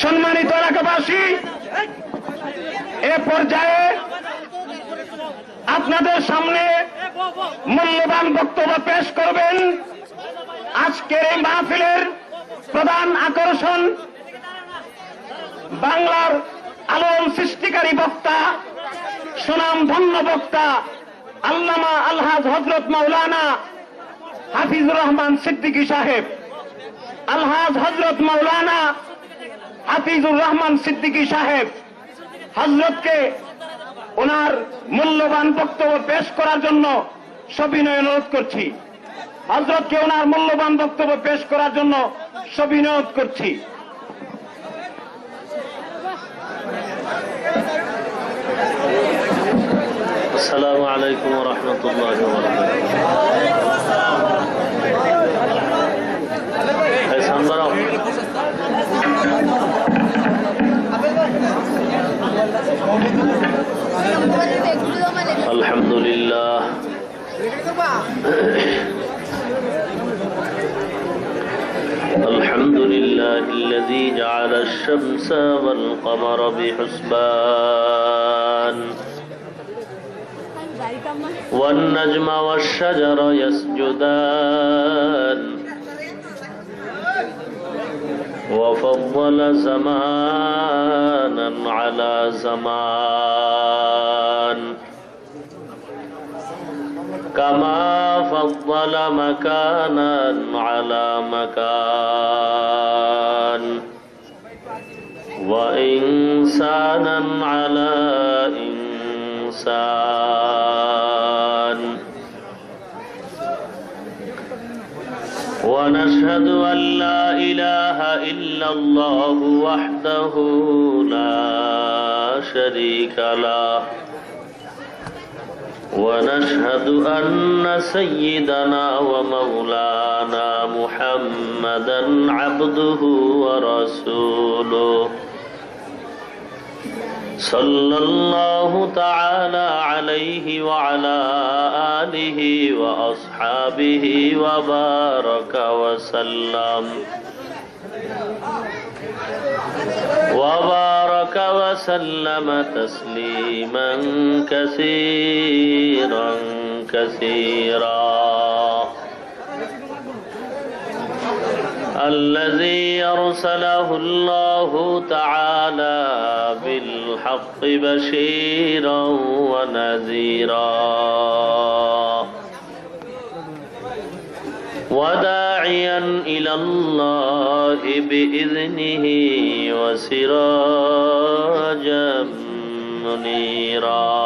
সম্মানিত এলাকাবাসী, এ পর্যায়ে আপনাদের সামনে মূল্যবান বক্তব্য পেশ করবেন আজকের এই মাহফিলের প্রধান আকর্ষণ, বাংলার আলোড়ন সৃষ্টিকারী বক্তা, সুনামধন্য বক্তা আল্লামা আলহাজ হযরত মাওলানা হাফিজুর রহমান সিদ্দিকী সাহেব। আলহাজ হযরত মাওলানা হাফিজুর রহমান সিদ্দিকী সাহেব হযরতকে ওনার মূল্যবান বক্তব্য পেশ করার জন্য সবিনয় অনুরোধ করছি। হযরতকে ওনার মূল্যবান বক্তব্য পেশ করার জন্য সবিনয় অনুরোধ করছি। আসসালামু আলাইকুম ওয়া রাহমাতুল্লাহি ওয়া বারাকাতুহু। আলহামদুলিল্লাহ الحمد لله الذي جعل الشمس والقمر بحسبان والنجم والشجر يسجدان وفضل زمانا على زمان كما فضل مكانا على مكان وإنسانا على إنسان ونشهد أن لا إله إلا الله وحده لا شريك له ونشهد أن سيدنا ومولانا محمدا عبده ورسوله صلى الله تعالى عليه وعلى آله وأصحابه وبارك وسلم تسليما كثيرا كثيرا الذي أرسله الله تعالى بالحق بشيرا ونذيرا وداعيا إلى الله بإذنه وسراجا منيرا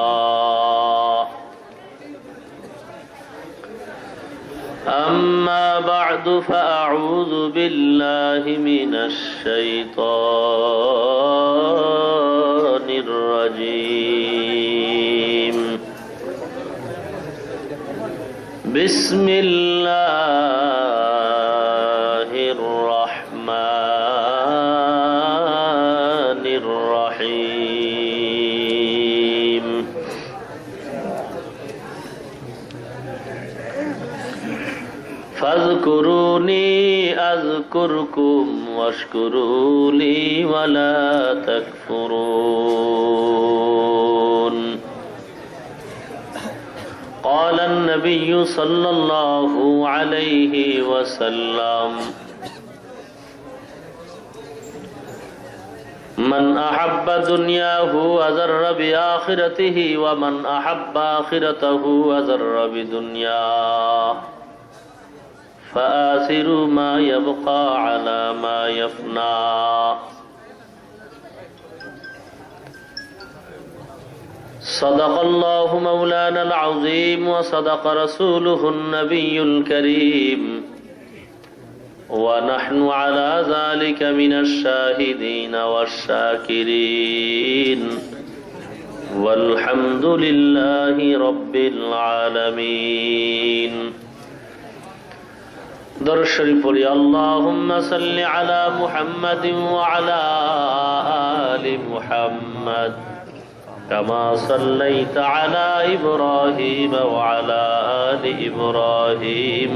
أما بعد فأعوذ بالله من الشيطان الرجيم بسم الله الرحمن الرحيم فاذكروني أذكركم واشكروا لي ولا تكفرون قال النبي صلى الله عليه وسلم من أحب دنياه وزر بآخرته ومن أحب آخرته وزر بدنياه فآثروا ما يبقى على ما يفنى صدق الله مولانا العظيم وصدق رسوله النبي الكريم ونحن على ذلك من الشاهدين والشاكرين والحمد لله رب العالمين درود شریف پڑھی اللهم صل على محمد وعلى آل محمد كما صليت على إبراهيم وعلى آل إبراهيم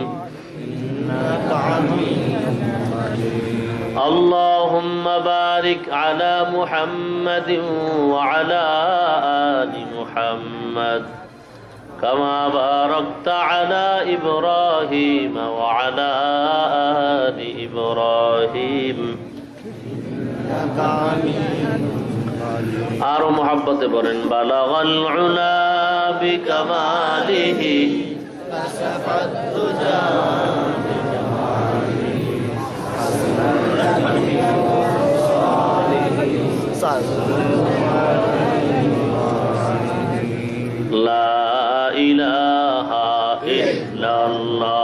إنك حميد مجيد اللهم بارك على محمد وعلى آل محمد كما باركت على إبراهيم وعلى آل إبراهيم আরো মহাব্বতে বলেন বালাগাল উলা বিকামালিহি কাসাফাত দুজা লা ইলাহা ইল্লাল্লাহ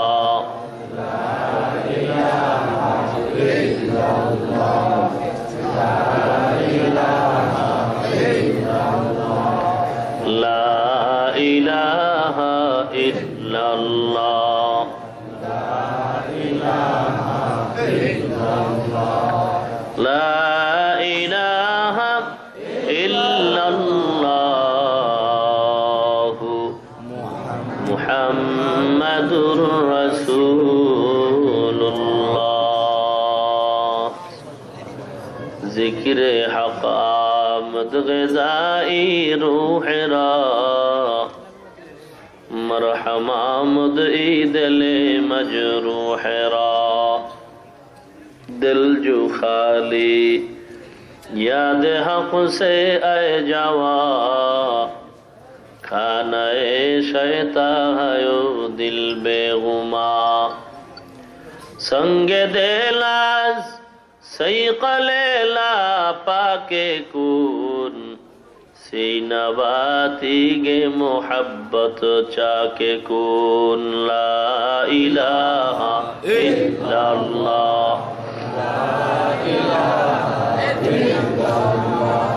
মুহাম্মাদুর রাসূলুল্লাহ জিকিরে হক আমদ গজাই রূহেরা मरहम आमद दिल मजरूहरा दिल जो खाली याद हक से ऐ जावा खाना शैता है दिल बेगुमा संगे देलास सही कलेला पाके कुन सीनवाती गे मोहब्बत चाके कुन ला इलाहा इल्लल्लाह ला इलाहा इल्लल्लाह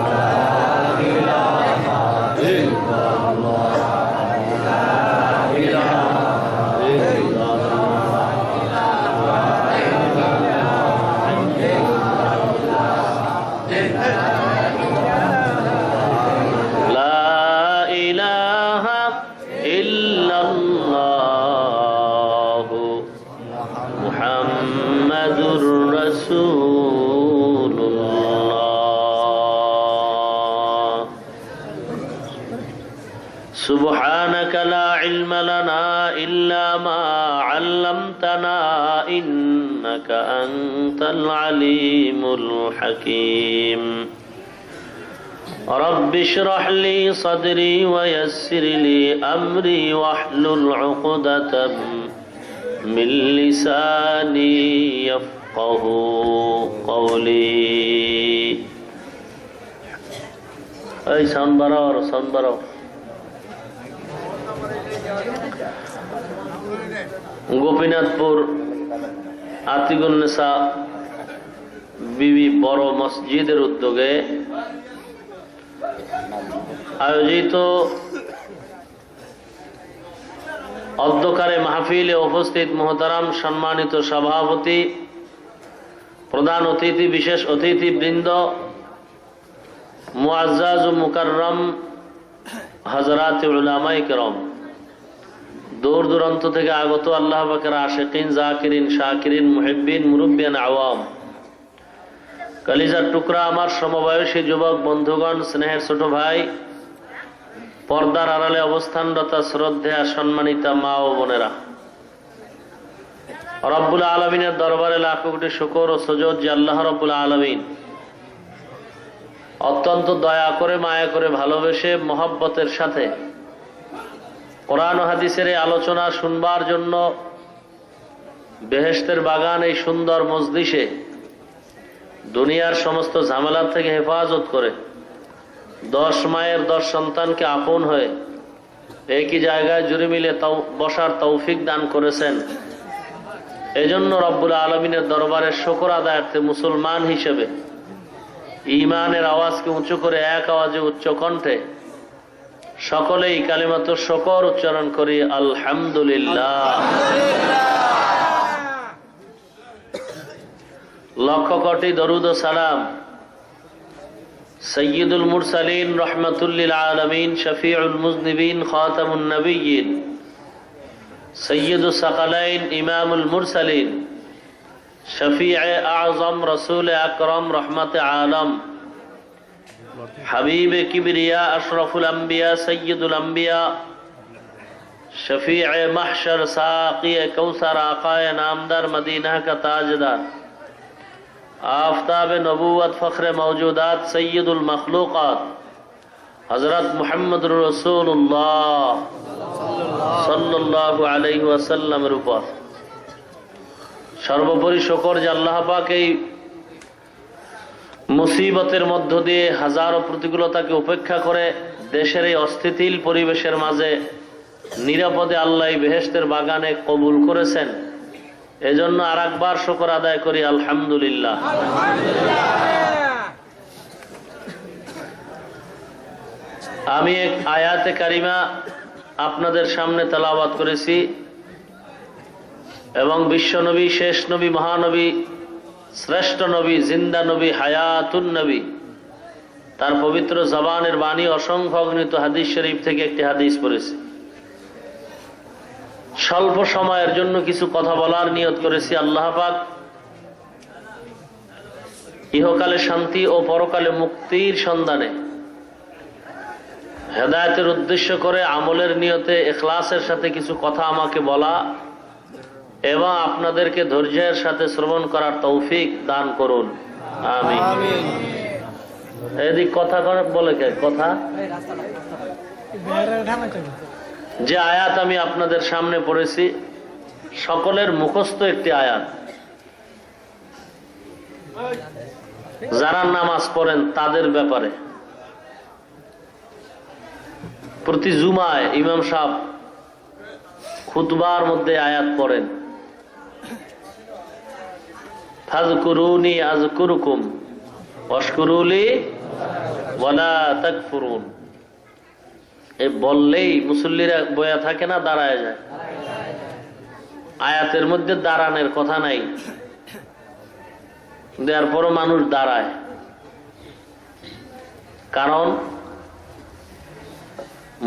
ला इलाहा इल्लल्लाह ला इलाहा سبحانك لا علم لنا إلا ما علمتنا إنك أنت العليم الحكيم رب اشرح لي صدري ويسر لي أمري واحلل عقدة من لساني يفقه قولي أي سنبرو গোপীনাথপুর আতিকুন্নেসা বিবি বড় মসজিদের উদ্যোগে আয়োজিত অধ্যকারে মাহফিলে উপস্থিত মোহতারাম সম্মানিত সভাপতি প্রধান অতিথি বিশেষ অতিথি বৃন্দ মুআজ্জাজ ও মুকাররম হযরত উলামায়ে কেরাম দূর দূরান্ত থেকে আগত আল্লাহ পাকের আশিকিন জাকিরিন শাকিরিন মুহিব্বিন মুরব্বিয়ান আওয়াম কলিজার টুকরা আমার সমবয়সী যুবক বন্ধুগণ স্নেহের ছোট ভাই পর্দার আড়ালে অবস্থানরত শ্রদ্ধেয়া সম্মানিতা মা ও বোনেরা রব্বুল আলামিনের দরবারে লাখ কোটি শুকর ও সুজুদ যে আল্লাহ রব্বুল আলামিন অত্যন্ত দয়া করে মায়া করে ভালোবেসে মহব্বতের সাথে কোরআন ও হাদিসের এই আলোচনা শুনবার জন্য বেহেশতের বাগান এই সুন্দর মজলিসে দুনিয়ার সমস্ত ঝামেলা থেকে হেফাজত করে 10 মায়ের 10 সন্তানকে আপন হয়ে একই জায়গায় জুড়ে মিলে বসার তৌফিক দান করেছেন। এজন্য রব্বুল আলামিনের দরবারে শুকর আদায়ার্থে মুসলমান হিসেবে ঈমানের আওয়াজকে উঁচু করে এক আওয়াজে উচ্চ কণ্ঠে সকলেই কালিমাতু শুকর উচ্চারণ করি আলহামদুলিল্লাহ। লক্ষ কোটি দরুদ ও সালাম সৈয়দুল মুরসালিন রহমাতুল লিল আলামিন শফিউল মুজনিবিন খাতামুন নবিয়্যিন সৈয়দুস সাকালাইন ইমামুল মুরসালিন शफीअ आज़म रसूल अकरम रहमत आलम हबीब किबरिया अशरफुल अंबिया सय्यदुल अंबिया शफीअ महशर साक़ी कौसर आक़ाए नामदार मदीना का ताजदार आफताब नबूवत फ़ख्र मौजूदात सय्यदुल मखलूक़ात हज़रत मुहम्मद रसूलुल्लाह सल्लल्लाहु अलैहि वसल्लम উপর সর্বোপরি শুকর যে আল্লাহ পাক এই মুসিবতের মধ্য দিয়ে হাজারো প্রতিকূলতাকে উপেক্ষা করে দেশের এই অস্থিতিল পরিবেশের মাঝে নিরাপদে আল্লাহ বেহেশতের বাগানে কবুল করেছেন, এজন্য আরেকবার শুকর আদায় করি আলহামদুলিল্লাহ। আমি এক আয়াতে কারিমা আপনাদের সামনে তেলাওয়াত করেছি এবং বিশ্বনবী, শেষ নবী, মহানবী, শ্রেষ্ঠ নবী, জিন্দা নবী, হায়াতুন নবী তার পবিত্র জবানের বাণী অসংখ্য অগণিত হাদিস শরীফ থেকে একটি হাদিস পড়েছি। স্বল্প সময়ের জন্য কিছু কথা বলার নিয়ত করেছি। আল্লাহ পাক ইহকালে শান্তি ও পরকালে মুক্তির সন্ধানে হেদায়েতের উদ্দেশ্য করে আমলের নিয়তে ইখলাসের সাথে কিছু কথা আমাকে বলা এবং আপনাদেরকে ধৈর্যের সাথে শ্রবণ করার তৌফিক দান করুন, আমিন। এদিক কথা বলে কে কথা? যে আয়াত আমি আপনাদের সামনে পড়েছি সকলের মুখস্থ একটি আয়াত। যারা নামাজ পড়েন তাদের ব্যাপারে প্রতি জুমায় ইমাম সাহেব খুতবার মধ্যে আয়াত পড়েন, ফাযকুরুনি আযকুরুকুম ওয়াশকুরুলি ওয়ালা তাকফুরুন। এই বললেই মুসল্লিরা বয়া থাকে না, দাঁড়ায় যায়। আয়াতের মধ্যে দাঁড়ানোর কথা নাই, দেওয়ার পরও মানুষ দাঁড়ায়। কারণ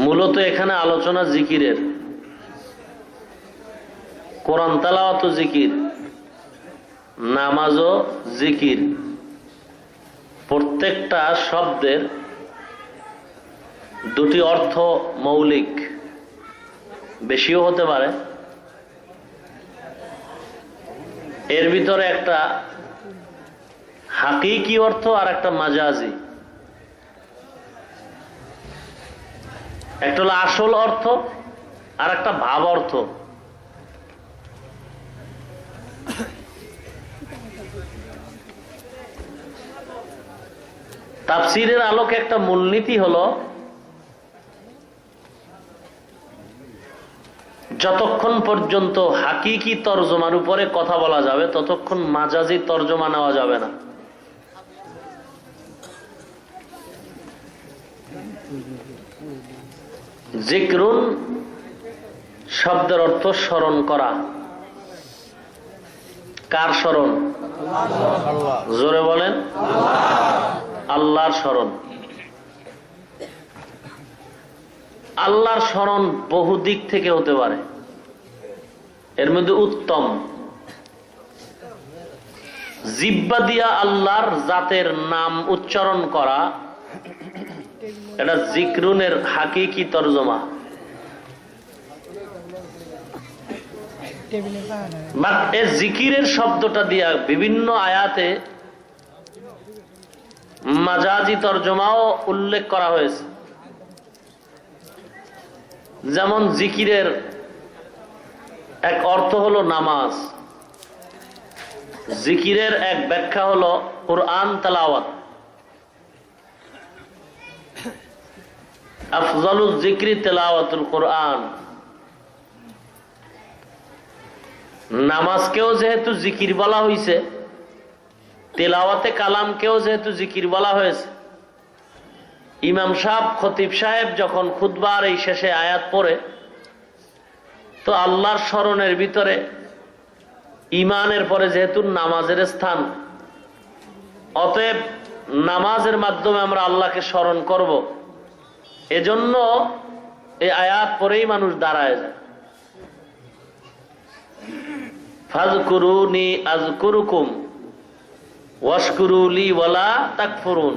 মূলত এখানে আলোচনা জিকিরের, কোরআন তেলাওয়াত জিকির, নামাজও জিকির। প্রত্যেকটা শব্দের দুটি অর্থ মৌলিক, বেশিও হতে পারে। এর ভিতরে একটা হাকিকি অর্থ আর একটা মাজাজি। একটা হলো আসল অর্থ আর একটা ভাব অর্থ। তাফসীরের আলোকে একটা মূলনীতি হলো যতক্ষণ পর্যন্ত হাকিকি তরজমার উপরে কথা বলা যাবে ততক্ষণ মাজাজি তরজমা নেওয়া যাবে না। জিকরুন শব্দের অর্থ স্মরণ করা। কার স্মরণ? জোরে বলেন, আল্লাহর স্মরণ। আল্লাহর স্মরণ বহু দিক থেকে হতে পারে। এর মধ্যে উত্তম জিহ্বা দিয়া আল্লাহর জাতের নাম উচ্চারণ করা, এটা জিকরুনের হাকিকি তরজমা। এই জিকিরের শব্দটা দিয়া বিভিন্ন আয়াতে মাজাজি তরজমাও উল্লেখ করা হয়েছে। যেমন জিকিরের এক অর্থ হলো নামাজ, জিকিরের এক ব্যাখ্যা হলো কুরআন তেলাওয়াত। আফজালুল জিকরি তেলাওয়াতুল কুরআন। নামাজকেও যেহেতু জিকির বলা হয়েছে, তেলাওয়াতে কালামকেও যেহেতু জিকির বলা হয়েছে, ইমাম সাহেব, খতিব সাহেব যখন খুতবার এই শেষে আয়াত পড়ে, তো আল্লাহর স্মরণের ভিতরে ইমানের পরে যেহেতু নামাজের স্থান, অতএব নামাজের মাধ্যমে আমরা আল্লাহকে স্মরণ করব। এজন্য এই আয়াত পরেই মানুষ দাঁড়ায় যায়। ফাযকুরুনি আযকুরুকুম ওয়াশকুরুলি ওয়ালা তাকফুরুন।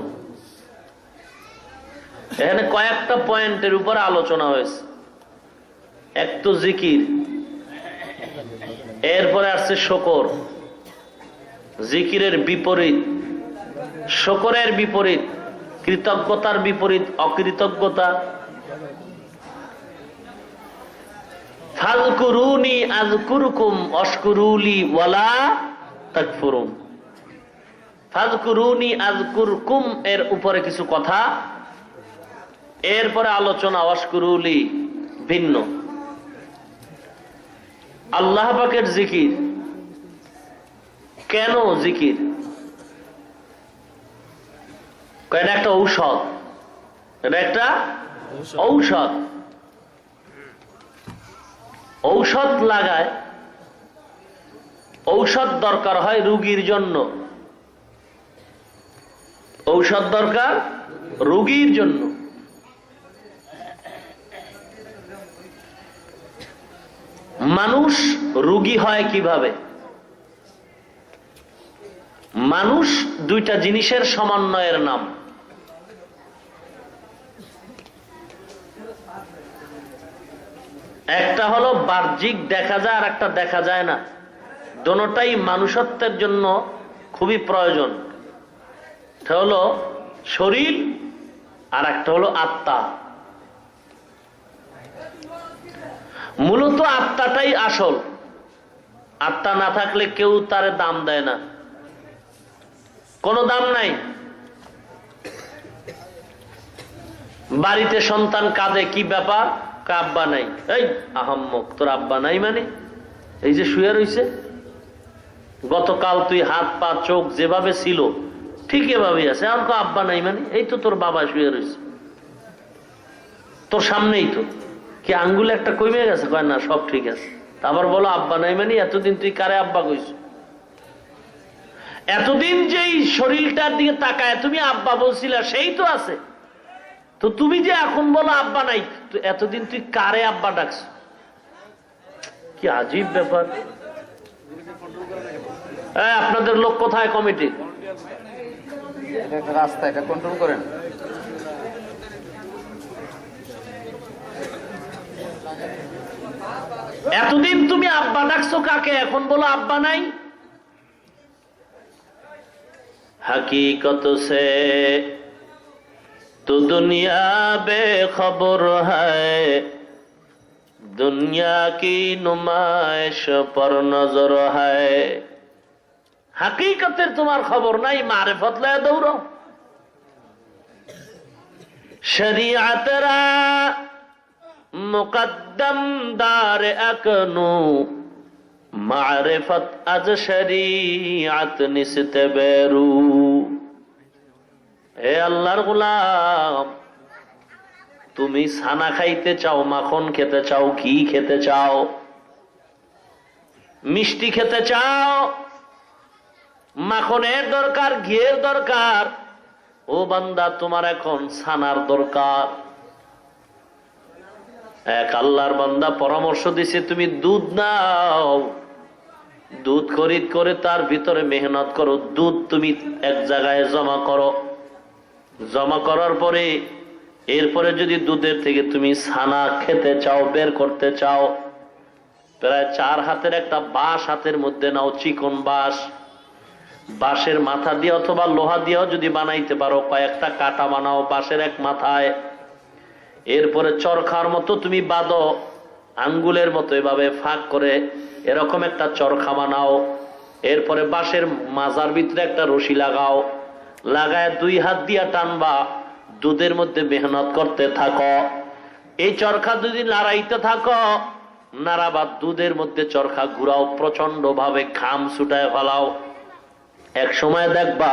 এখানে কয়েকটা পয়েন্টের উপর আলোচনা হয়েছে। এক তো জিকির, এরপরে আসছে শকর, জিকিরের বিপরীত, শকরের বিপরীত, কৃতজ্ঞতার বিপরীত অকৃতজ্ঞতা। ফাযকুরুনি আযকুরুকুম ওয়াশকুরুলি ওয়ালা তাকফুরুন। ফাযকুরুনি আযকুরকুম এর উপরে কিছু কথা, এরপরে আলোচনা ওয়াশকুরুলি ভিন্ন। আল্লাহ পাকের জিকির কেন জিকির? এটা একটা ঔষধ, এটা একটা ঔষধ। ঔষধ লাগায়, ঔষধ দরকার হয় রোগীর জন্য, ঔষধ দরকার রোগীর জন্য। মানুষ রোগী হয় কিভাবে? মানুষ দুইটা জিনিসের সমন্বয়ের নাম। একটা হলো বাহ্যিক দেখা যায়, আর একটা দেখা যায় না। দোনোটাই মানুষত্বের জন্য খুবই প্রয়োজন। এটা হলো শরীর, আর একটা হলো আত্মা। মূলত আত্মাটাই আসল। আত্মা না থাকলে কেউ তার দাম দেয় না, কোনো দাম নাই। বাড়িতে সন্তান কাঁদে, কি ব্যাপার? আব্বা নাই। এই আহাম্মক, তোর আব্বা নাই মানে? এই যে শুয়ে রইছে, গতকাল তুই হাত পা চোখ যেভাবে ছিল ঠিক এভাবেই আছে, আর আব্বা নাই মানে? এই তো তোর বাবা শুয়ে রয়েছে তোর সামনেই, তো কি আঙ্গুলে একটা কমে গেছে? কয় না, সব ঠিক আছে। আবার বলো আব্বা নাই মানে? এতদিন তুই কারে আব্বা কইছ? এতদিন যেই শরীরটার দিকে তাকায় তুমি আব্বা বলছিলা, সেই তো আছে। তো তুমি যে এখন বলো আব্বা নাই, তো এতদিন তুই কারে আব্বা ডাকছ? কি আজীব ব্যাপার। আপনাদের লোক কোথায় কমিটি? রাস্তা, এটা কন্ট্রোল করেন। এতদিন তুমি আব্বা ডাকছো কাকে, এখন বলো আব্বা নাই? हकीकत से तो दुनिया बेखबर है, दुनिया की नुमाइश पर नजर है। हकीकतेर तुम्हार खबर নাই, मारिफत लय दौड़ो। शरीयतरा मुकद्दम दार अकनू, মারিফত আজ শরীয়ত নিসতে বেরু। হে আল্লাহর গোলাম, তুমি ছানা খাইতে চাও, মাখন খেতে চাও, ঘি খেতে চাও, মিষ্টি খেতে চাও, মাখনের দরকার, ঘিয়ের দরকার। ও বান্দা, তোমার এখন ছানার দরকার। এক আল্লাহর বান্দা পরামর্শ দিছে, তুমি দুধ নাও, দুধ খরিদ করে তার ভিতরে মেহনত করো, দুধ তুমি এক জায়গায় জমা করো, জমা করার পরে এরপরে যদি দুধের থেকে তুমি ছানা খেতে চাও, বের করতে চাও, প্রায় 4 হাতের একটা বাঁশ হাতের মধ্যে নাও, চিকন বাঁশ, বাঁশের মাথা দিয়ে অথবা লোহা দিয়েও যদি বানাইতে পারো, কয়েকটা কাটা বানাও বাঁশের এক মাথায়। এরপরে চরখার মতো তুমি বাঁধো, আঙ্গুলের মতো এভাবে ফাঁক করে এরকম একটা চরখা বানাও। এরপরে বাঁশের মাজার ভিতরে একটা রশি লাগাও, লাগায় 2 হাত দিয়া টানবা, দুধের মধ্যে মেহনত করতে থাকো। এই চরখা যদি নাড়াইতে থাকো, নাড়াবা, দুধের মধ্যে চরখা ঘুরাও, প্রচন্ড ভাবে ঘাম ছুটায় ফেলাও। এক সময় দেখবা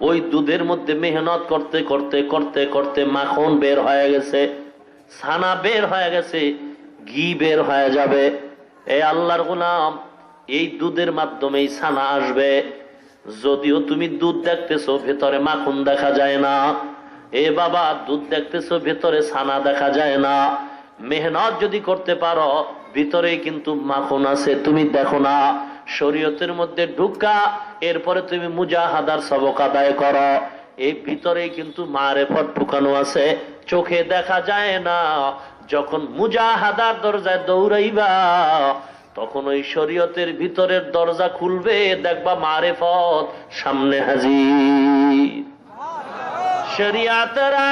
ওই দুধের মধ্যে মেহনত করতে করতে করতে করতে মাখন বের হয়ে গেছে, ছানা বের হয়ে গেছে, ঘি বের হয়ে যাবে। এই আল্লাহর গোলাম, এই দুধের মাধ্যমেই ছানা আসবে। যদিও তুমি দুধ দেখতেছো, ভেতরে মাখন দেখা যায় না। এ বাবা, দুধ দেখতেছো, ভেতরে ছানা দেখা যায় না। মেহনত যদি করতে পারো, ভিতরে কিন্তু মাখন আছে, তুমি দেখো না। শরীয়তের মধ্যে ঢুকা, এরপরে তুমি মুজাহাদার সবক আদায় করো। এই ভিতরে কিন্তু মারেফত ঢুকানো আছে, চোখে দেখা যায় না। যখন মুজাহাদার দরজায় দৌড়াইবা, তখন ওই শরীয়তের ভিতরের দরজা খুলবে, দেখবা মারেফত সামনে হাজির। শরিয়াতরা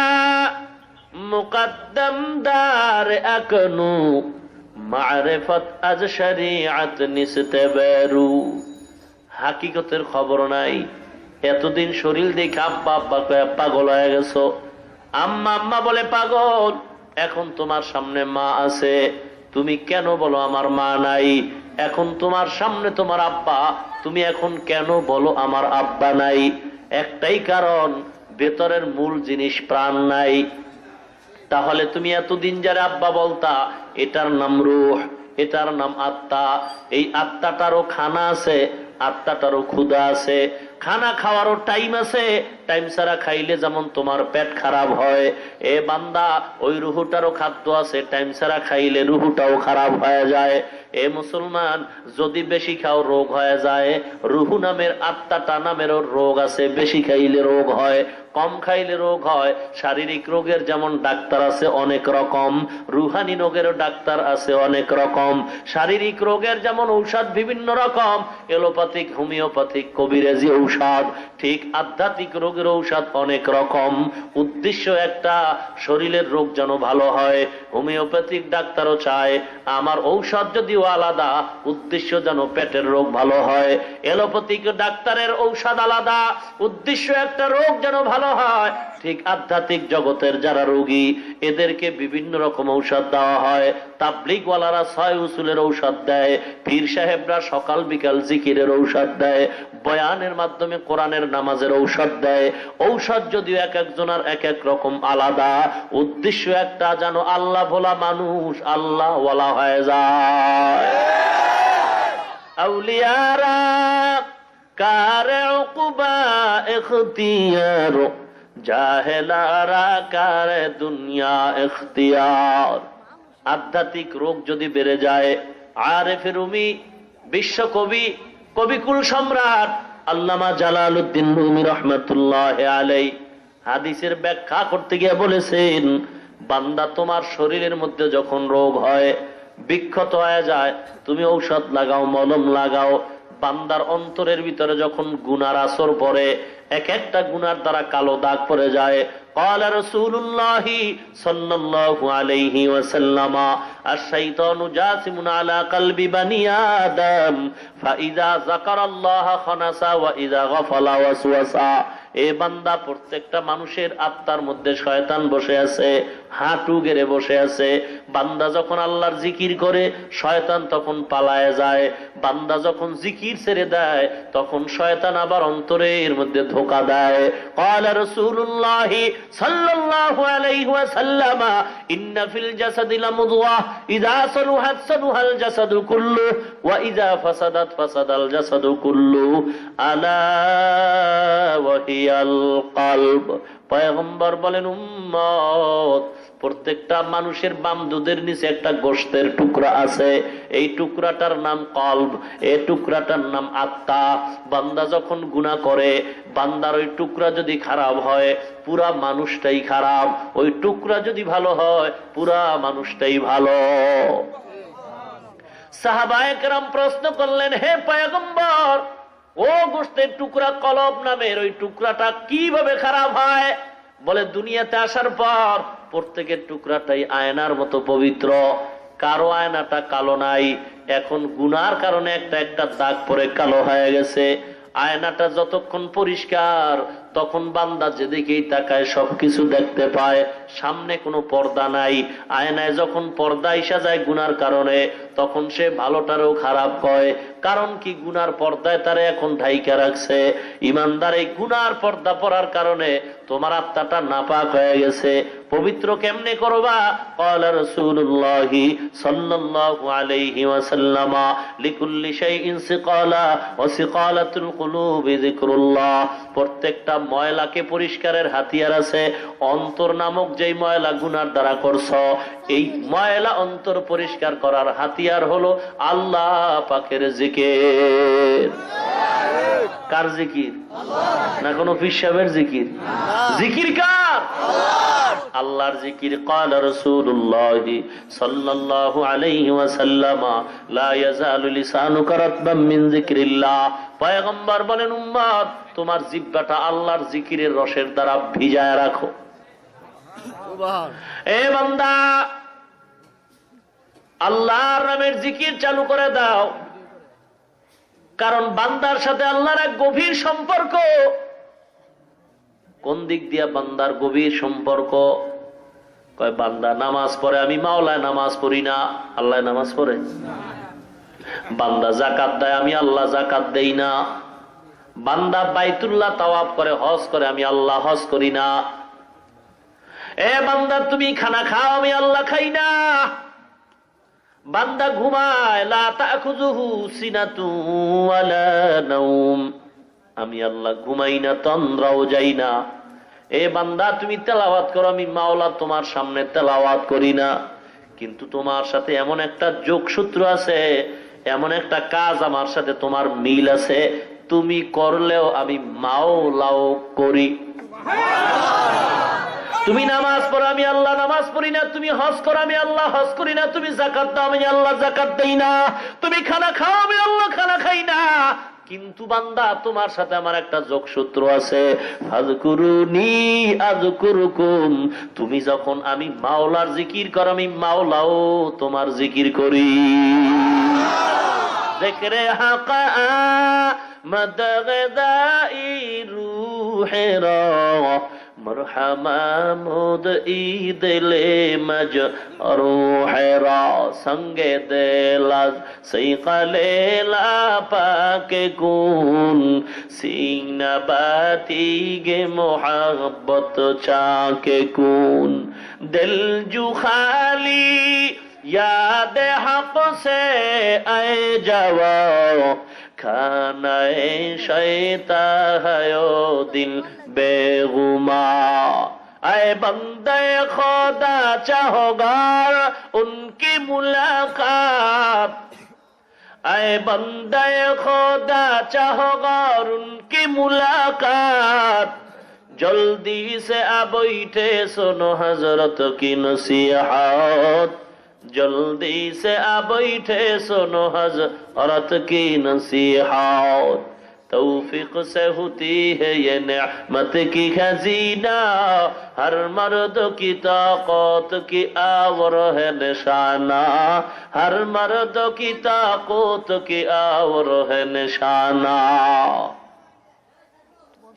মুকদ্দম দার আকনু, মারেফত আজ শরিয়াত নিস্তে বেরু। হাকিকতের খবর নাই। এতদিন শরীর দেখে আব্বা আব্বা পাগল হয়ে গেছো, আম্মা আম্মা বলে পাগল। এখন তোমার সামনে মা আছে, তুমি কেন বলো আমার মা নাই? এখন তোমার সামনে তোমার আব্বা, তুমি এখন কেন বলো আমার আব্বা নাই? একটাই কারণ, ভেতরের মূল জিনিস প্রাণ নাই। তাহলে তুমি এতদিন যারা আব্বা বলতা, এটার নাম রূহ, এটার নাম আত্মা। এই আত্মাটারও খানা আছে, আত্মাটারও ক্ষুধা আছে। খানা খাওয়ারও টাইম আছে, টাইম ছাড়া খাইলে যেমন তোমার পেট খারাপ হয়, এ বান্দা ওই রুহুটারও খাদ্য আছে, টাইম ছাড়া খাইলে রুহুটাও খারাপ হয়ে যায়। এ মুসলমান, যদি বেশি খাও রোগ হয়ে যায়। রুহু নামের আত্মাটা নামেরও রোগ আছে, বেশি খাইলে রোগ হয়, কম খাইলে রোগ হয়। শারীরিক রোগের যেমন ডাক্তার আছে অনেক রকম, রুহানি রোগেরও ডাক্তার আছে অনেক রকম। শারীরিক রোগের যেমন ঔষধ বিভিন্ন রকম, এলোপ্যাথিক, হোমিওপ্যাথিক, কবিরাজি ঔষধ, ঠিক আধ্যাত্মিক রোগের ঔষধ অনেক রকম। উদ্দেশ্য একটা, শরীরের রোগ যেন ভালো হয়। হোমিওপ্যাথিক ডাক্তারও চায় আমার ঔষধ যদিও আলাদা, উদ্দেশ্য যেন পেটের রোগ ভালো হয়। এলোপ্যাথিক ডাক্তারের ঔষধ আলাদা, উদ্দেশ্য একটা, রোগ যেন ভালো হয়। ঠিক আধ্যাত্মিক জগতের যারা রোগী, এদেরকে বিভিন্ন রকম ঔষধ দেওয়া হয়। তাবলিগওয়ালারা 6 উসুলের ঔষধ দেয়, পীর সাহেবরা সকাল বিকাল জিকিরের ঔষধ দেয়, বয়ানের মাধ্যমে কোরআনের নামাজের ঔষধ দেয়। ঔষধ যদিও এক একজনের এক এক রকম আলাদা, উদ্দেশ্য একটা, যেন আল্লাহ ভোলা মানুষ আল্লাহ ওয়ালা হয়ে যায়। আউলিয়ারা কারে উকুবা ইখতিয়ার, জাহেলারা কারে দুনিয়া ইখতিয়ার। আধ্যাত্মিক রোগ যদি বেড়ে যায়, আরেফে রুমি, বিশ্বকবি, কবিকুল সম্রাট আল্লামা জালালউদ্দিন রুমি রহমাতুল্লাহ আলাইহি হাদিসের ব্যাখ্যা করতে গিয়ে বলেছেন, বান্দা তোমার শরীরের মধ্যে যখন রোগ হয়, বিক্ষত হয়ে যায়, তুমি ঔষধ লাগাও, মলম লাগাও। বান্দার অন্তরের ভিতরে যখন গুনার আসর পড়ে, এক একটা গুনার দ্বারা কালো দাগ পড়ে যায়। قال رسول الله صلى الله عليه وسلم الشيطان جاثم على قلب بني آدم فإذا ذكر الله خنس وإذا غفل وسوس। এ বান্দা, প্রত্যেকটা মানুষের আত্মার মধ্যে শয়তান বসে আছে, হাঁটু গেড়ে বসে আছে। বান্দা যখন আল্লাহর জিকির করে, শয়তান তখন পালায় যায়। বান্দা যখন জিকির ছেড়ে দেয়, তখন শয়তান আবার অন্তরের মধ্যে ধোঁকা দেয়। قال رسول الله صلى الله عليه وسلم إن في الجسد لمضغة إذا صلحت صلح الجسد كله وإذا فسدت فسد الجسد كله ألا وهي القلب। পয়গম্বর বলেন, উম্মত, প্রত্যেকটা মানুষের বাম দুধের নিচে একটা গোশতের টুকরা আছে, এই টুকরাটার নাম কলব, এই টুকরাটার নাম আত্মা। বান্দা যখন গুনাহ করে, বান্দার ওই টুকরা যদি খারাপ হয়, পুরা মানুষটাই খারাপ। ওই টুকরা যদি ভালো হয়, পুরা মানুষটাই ভালো। সাহাবায়ে কেরাম প্রশ্ন করলেন, হে পয়গম্বর, ও গোশতের টুকরা কলব নামের ওই টুকরাটা কিভাবে খারাপ হয়? বলে, দুনিয়াতে আসার পর প্রত্যেকের টুকরাটাই আয়নার মতো পবিত্র, কারো আয়নাটা কালো নাই। এখন গুনার কারণে একটা একটা দাগ পরে কালো হয়ে গেছে। আয়নাটা যতক্ষণ পরিষ্কার, তখন বান্দা যেদিকেই তাকায় সবকিছু দেখতে পায়, সামনে কোনো পর্দা নাই। আয়নায় যখন পর্দা এসে যায় গুনার কারণে, তখন সে ভালোটারও খারাপ কয়। কারণ কি? গুনার পর্দায় তারা এখন ঢাইকা রাখছে। ইমানদার, এই গুনার পর্দা পড়ার কারণে তোমার আত্মাটা নাপাক হয়ে গেছে। পবিত্র কেমনে করবা? ক্বালা রাসূলুল্লাহ সাল্লাল্লাহু আলাইহি ওয়াসাল্লাম লিকুল্লি শাইইন সিকালা ওয়া সিকালাতুল কুলুবি যিকরুল্লাহ। প্রত্যেকটা ময়লাকে পরিষ্কারের হাতিয়ার আছে। অন্তর নামক যেই ময়লা গুনার দ্বারা করছো, এই ময়লা অন্তর পরিষ্কার করার হাতিয়ার হলো আল্লাহ পাকের জিকির। কার জিকির? না কোনো পীর সাহেবের জিকির? জিকির কার? আল্লাহর জিকির। ক্বালা রাসূলুল্লাহ সাল্লাল্লাহু আলাইহি ওয়াসাল্লাম লা ইয়াজালু লিসানুকা রাতবাম মিন যিকরিল্লাহ। পয়গম্বর বলেন, উম্মত তোমার জিহ্বাটা আল্লাহর জিকিরের রসের দ্বারা ভিজায় রাখো। এ বান্দা, আল্লাহর নামের জিকির চালু করে দাও, কারণ বান্দার সাথে আল্লাহর এক গভীর সম্পর্ক। কোন দিক দিয়া বান্দার গভীর সম্পর্ক? কয় বান্দা নামাজ পড়ে, আমি মাওলায় নামাজ পড়ি না, আল্লাহ নামাজ পড়ে। বান্দা যাকাত দেয়, আমি আল্লাহ যাকাত দেই না। বান্দা বাইতুল্লাহ তাওয়াফ করে, হজ করে, আমি আল্লাহ হজ করি না। এ বান্দা তুমি খানা খাও, আমি আল্লাহ খাই না। বান্দা ঘুমায়, লা তাখুযুহু সিনাতু ওয়ালা নাওম, আমি আল্লাহ ঘুমাই না, তন্দ্রাও যাই না। এ বান্দা তুমি তেলাওয়াত করো, আমি মাওলা তোমার সামনে তেলাওয়াত করি না। কিন্তু তোমার সাথে এমন একটা যোগসূত্র আছে, এমন একটা কাজ আমার সাথে তোমার মিল আছে, তুমি করলেও আমি মাওলাও করি। তুমি নামাজ পড়ো, আমি আল্লাহ নামাজ পড়ি না। তুমি হজ করো, আমি আল্লাহ হজ করি না। তুমি যাকাত দাও, আমি আল্লাহ যাকাত দেই না। তুমি খানা খাও, আমি আল্লাহ খানা খাই না। কিন্তু বান্দা তোমার সাথে আমার একটা যোগসূত্র আছে, ফাযকুরুনি আযকুরুকুম। তুমি যখন আমি মাওলার জিকির করো, আমি মাওলাও তোমার জিকির করি। যিকরে হাকা মদগদাই রূহেরা মরহামা মুদ ঈদলে মজ রূহেরা সঙ্গে দেলাজ সৈকালে লা পাকে গুন সিংনাবাতি গে মোহাব্বত চাকে কুন দিল জু খালি याद हक से आए जाओ खानाए शैता है दिल बेगुमा आए बंदे खुदा चाहोगार उनकी मुलाकात आए बंदे खुदा चाहोगार उनकी मुलाकात जल्दी से आ बैठे सुनो हजरत की नसीहत जल्दी से आ बैठे सुनो हजरत की नसीहत तौफीक से होती है ये नेमत की खजीना हर मर्द की ताकत की आवर है निशाना हर मर्द की ताकत की आवर है निशाना।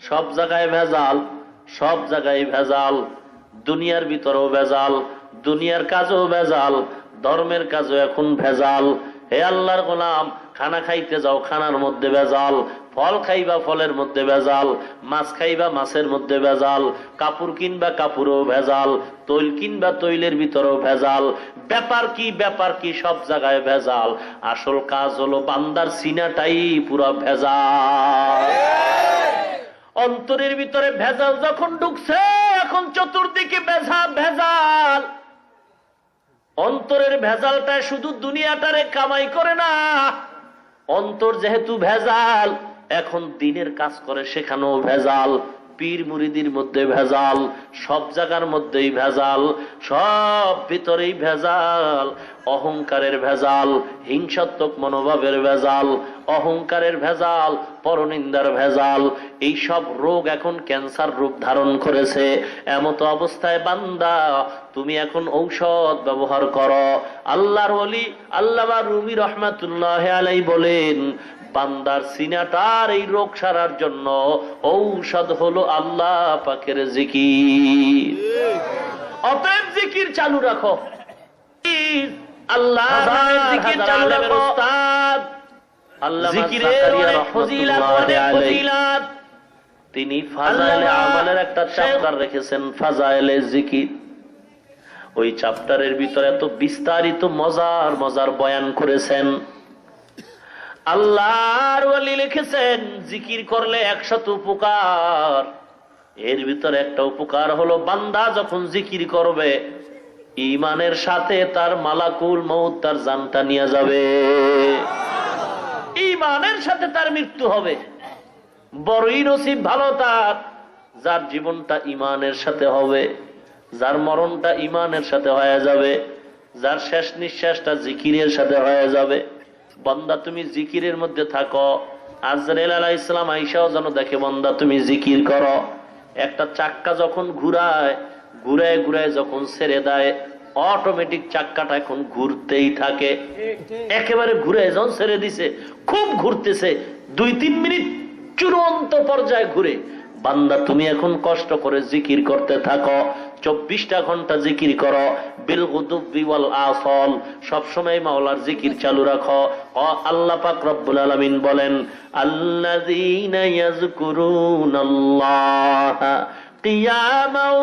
সব জায়গায় ভেজাল, সব জায়গায় ভেজাল, দুনিয়ার ভিতরেও ভেজাল, দুনিয়ার কাজও ভেজাল, ধর্মের কাজও এখন ভেজাল। হে আল্লাহর গোলাম, খানা খাইতে যাও, খানার মধ্যে ভেজাল, ফল খাইবা, ফলের মধ্যে ভেজাল, মাছ খাইবা, মাছের মধ্যে ভেজাল, কাপড় কিনবা, কাপড়ও ভেজাল, তৈল কিনবা, তৈলের ভিতরেও ভেজাল। ব্যাপার কি, ব্যাপার কি, সব জায়গায় ভেজাল। আসল কাজ হলো বান্দার সিনাটাই পুরো ভেজাল। অন্তরের ভিতরে ভেজাল যখন ঢুকছে, এখন চতুর্দিকে ভেজাল। অন্তরের ভেজালটা শুধু দুনিয়াটারে কামাই করে না, অন্তর যেহেতু ভেজাল, এখন দিনের কাজ করে সেখানেও ভেজাল, পীর মুরিদির মধ্যে ভেজাল, সব জায়গার মধ্যেই ভেজাল, সব ভিতরেই ভেজাল। অহংকারের ভেজাল, হিংসাত্মক মনোভাবের ভেজাল, অহংকারের ভেজাল, পরনিন্দার ভেজাল, এই সব রোগ এখন ক্যান্সার রূপ ধারণ করেছে। এমত অবস্থায় বান্দা তুমি এখন ঔষধ ব্যবহার করো। আল্লাহর ওলি আল্লামা রুমি রহমাতুল্লাহ আলাইহি বলেন, বান্দার সিনাটার এই রোগ সারার জন্য ঔষধ হলো আল্লাহ পাকের জিকির। অতএব জিকির চালু রাখো, আল্লাহ জিকির চালু রাখো। জিকিরের ফজিলত অনেক ফজিলত। তিনি ফাজাইলে আমালের একটা চ্যাপ্টার রেখেছেন, ফাজাইলে জিকির। ওই চ্যাপ্টারের ভিতরে এত বিস্তারিত মজার মজার বয়ান করেছেন। আল্লাহর ওলি লিখেছেন জিকির করলে 100 উপকার। এর ভিতরে একটা উপকার হলো বান্দা যখন জিকির করবে ঈমানের সাথে তার মালাকুল মউত তার জানটা নিয়ে যাবে, ঈমানের সাথে তার মৃত্যু হবে। বড়ই নসিব ভালো তার যার জীবনটা ঈমানের সাথে হবে, যার মরণটা ঈমানের সাথে হয়ে যাবে, যার শেষ নিঃশ্বাসটা জিকিরের সাথে হয়ে যাবে। বান্দা তুমি জিকিরের মধ্যে থাকো। আজরাইল আলাইহিস সালাম আয়েশাও যেন দেখে বান্দা তুমি জিকির করো। একটা চাক্কা যখন ঘুরায় ঘুরায় ঘুরায় যখন ছেড়ে দেয় অটোমেটিক চাক্কাটা এখন ঘুরতেই থাকে। একেবারে ঘুরে যখন ছেড়ে দিছে খুব ঘুরতেছে, 2-3 মিনিট চূড়ান্ত পর্যায়ে ঘুরে। বান্দা তুমি এখন কষ্ট করে জিকির করতে থাকো, 24টা ঘন্টা জিকির করো, বিল গুদুবি ওয়াল আসল, সব সময় মাওলার জিকির চালু রাখো। আল্লাহ পাক রব্বুল আলামিন বলেন আল্লাযীনা ইয়াযকুরুনাল্লাহা কিয়ামান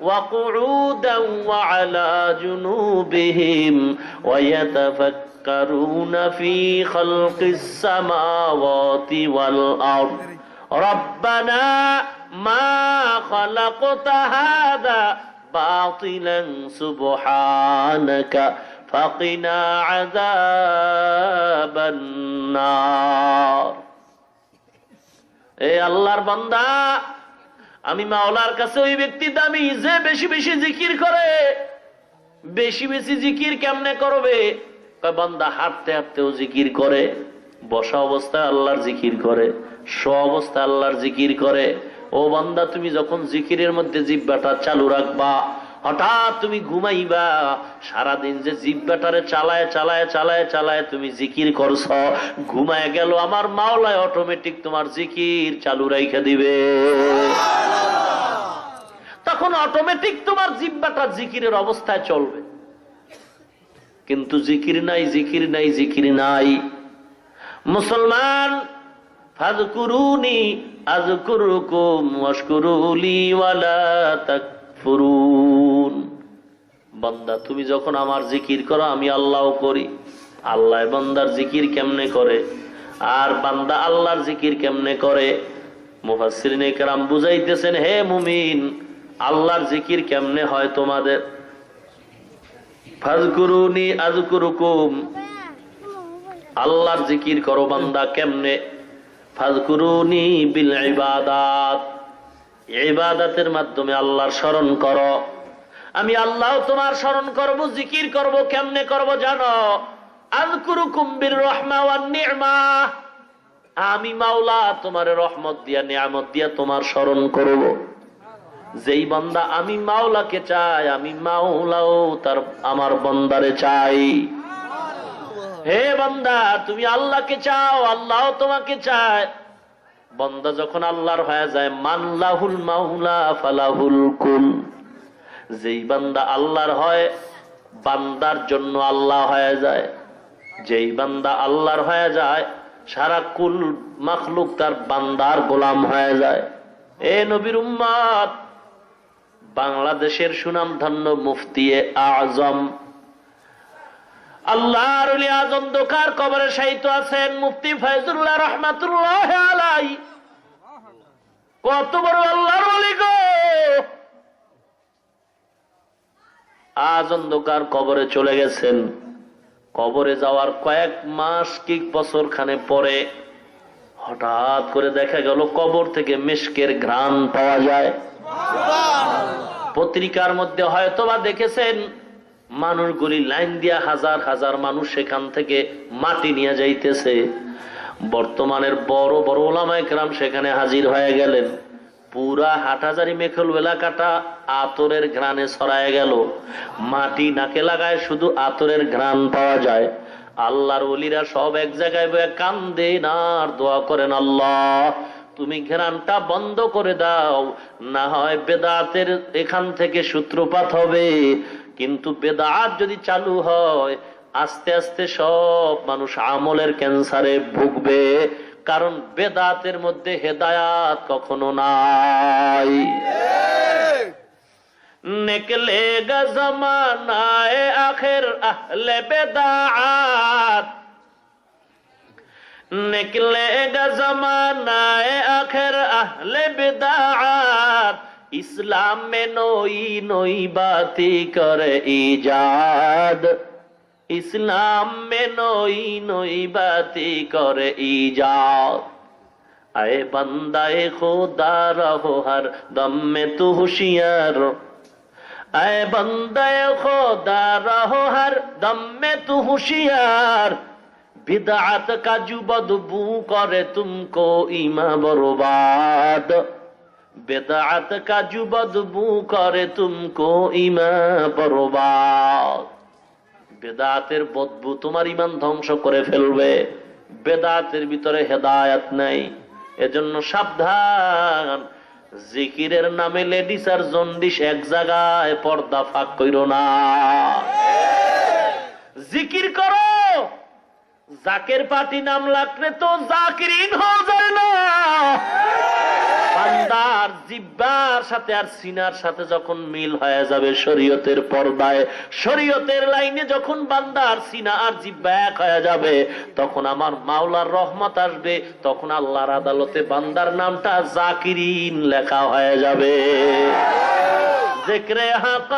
ওয়া কুউদান ওয়া আলা জুনুবিহিম ওয়া ইয়াতাফাক্কারুনা ফি খালকিস সামাওয়াতি ওয়াল আরদ রব্বানা মা খালাকতা হাযা বাতিলান সুবহানাকা ফাকিনা আযাবান নার। এ আল্লাহর বান্দা, আমি মাওলার কাছে ওই ব্যক্তি দামি যে বেশি বেশি জিকির করে। বেশি বেশি জিকির কেমনে করবে? কয় বান্দা হাঁটতে হাঁটতেও জিকির করে, বসা অবস্থায় আল্লাহর জিকির করে, অবস্থায় আল্লাহর জিকির করে। ও বান্দা তুমি যখন জিকিরের মধ্যে জিহ্বাটা চালু রাখবা, হঠাৎ তুমি ঘুমাইবা, সারাদিন যে জিহ্বাটারে চালায় চালায় চালায় চালায় তুমি জিকির করছ, ঘুমায় গেল আমার মাওলায় অটোমেটিক তোমার জিকির চালু রাইখা দিবে। তখন অটোমেটিক তোমার জিহ্বাটা জিকিরের অবস্থায় চলবে। কিন্তু জিকির নাই, জিকির নাই, জিকির নাই। মুসলমান, ফাযকুরুনি আযকুরুকুম ওয়াশকুরুলি ওয়ালা তাকফুরুন। বান্দা তুমি যখন আমার জিকির করো আমি আল্লাহও করি। আল্লাহ বান্দার জিকির কেমনে করে আর বান্দা আল্লাহর জিকির কেমনে করে? মুফাসসিরিনে কেরাম বুঝাইতেছেন, হে মুমিন, আল্লাহর জিকির কেমনে হয় তোমাদের? ফাযকুরুনি আযকুরুকুম, আল্লাহর জিকির করো বান্দা কেমনে? ফাযকুরুনি বিল ইবাদাত, ইবাদতের মাধ্যমে আল্লাহর স্মরণ করো। আমি আল্লাহ তোমার স্মরণ করব, জিকির করব। কেমনে করব জানো? আযকুরুকুম বির রাহমা ওয়ান নি'মা, আমি মাওলা তোমার রহমত দিয়া নিয়ামত দিয়া তোমার স্মরণ করব। যেই বান্দা আমি মাওলাকে চাই, আমি মাওলাও তার আমার বান্দারে চাই। হে বান্দা, তুমি আল্লাহকে চাও, আল্লাহ তোমাকে চায়। বান্দা যখন আল্লাহর হয়ে যায়, মানলাহুল মাওলা ফালাহুল কুল, যেই বান্দা আল্লাহর হয় বান্দার জন্য আল্লাহ হয়ে যায়। যেই বান্দা আল্লাহর হয়ে যায় সারা কুল মাখলুক তার বান্দার গোলাম হয়ে যায়। এ নবীর উম্মত, বাংলাদেশের সুনামধন্য মুফতি আজম আল্লাহর ওলি আজম দোকার কবরে শায়িত আছেন মুফতি ফয়জুল্লাহ রাহমাতুল্লাহ আলাইহি। কত বড় আল্লাহর ওলি গো! আজম দোকার কবরে চলে গেছেন। কবরে যাওয়ার কয়েক মাস কি বছর খানে পরে হঠাৎ করে দেখা গেল কবর থেকে মিশকের ঘ্রাণ পাওয়া যায়। পত্রিকার মধ্যে হয়তোবা দেখেছেন, মানুষগুলি লাইন দিয়া হাজার হাজার মানুষ সেখান থেকে মাটি নিয়ে যাইতেছে। বর্তমানের বড় বড় ওলামায়ে কেরাম সেখানে হাজির হয়ে গেলেন। পুরা হাটহাজারী মেখল এলাকাটা আতরের ঘ্রাণে ছড়ায় গেল। মাটি নাকে লাগায় শুধু আতরের ঘ্রাণ পাওয়া যায়। আল্লাহর ওলিরা সব এক জায়গায় বসে কান্দেন আর দোয়া করেন, আল্লাহ তুমি ঘ্রাণটা বন্ধ করে দাও, না হয় বেদাতের এখান থেকে সূত্রপাত হবে। কিন্তু বেদাত যদি চালু হয় আস্তে আস্তে সব মানুষ আমলের ক্যান্সারে ভুগবে, কারণ বেদাতের মধ্যে হেদায়াত কখনো নাই। निकलेगा ज़मानाए आखिर अहले बिदअत, निकलेगा ज़मानाए आखिर अहले बिदअत, इस्लाम में नई नई बातें करे ईजाद, इस्लाम में नई नई बातें करे ईजाद। आए बंदाए खुदा रहो हर दम में तू होशियार, आए बंदाए खुदा रहो हर दम में तू होशियार, बिदअत का जो बदबू करे तुमको ईमान बर्बाद, बिदअत का जो बदबू करे तुमको ईमान बर्बाद। বেদাতের বদবু তোমার ঈমান ধ্বংস করে ফেলবে, বেদাতের ভিতরে হেদায়েত নাই। এজন্য সাবধান, জিকিরের নামে লেডিস আর জন্ডিস এক জায়গায় পর্দা ফাঁক কইরো না। জিকির করো, জাকের পার্টি নাম লাগলে তো জাকিরিন হয়ে যায় না। বান্দার জিহ্বার সাথে আর সিনার সাথে যখন মিল হয়ে যাবে শরীয়তের পর্দায়, শরীয়তের লাইনে যখন বান্দার সিনা আর জিহ্বা এক হয়ে যাবে, তখন আমার মাওলার রহমত আসবে, তখন আল্লাহর আদালতে বান্দার নামটা জাকিরিন লেখা হয়ে যাবে। জিকরে হক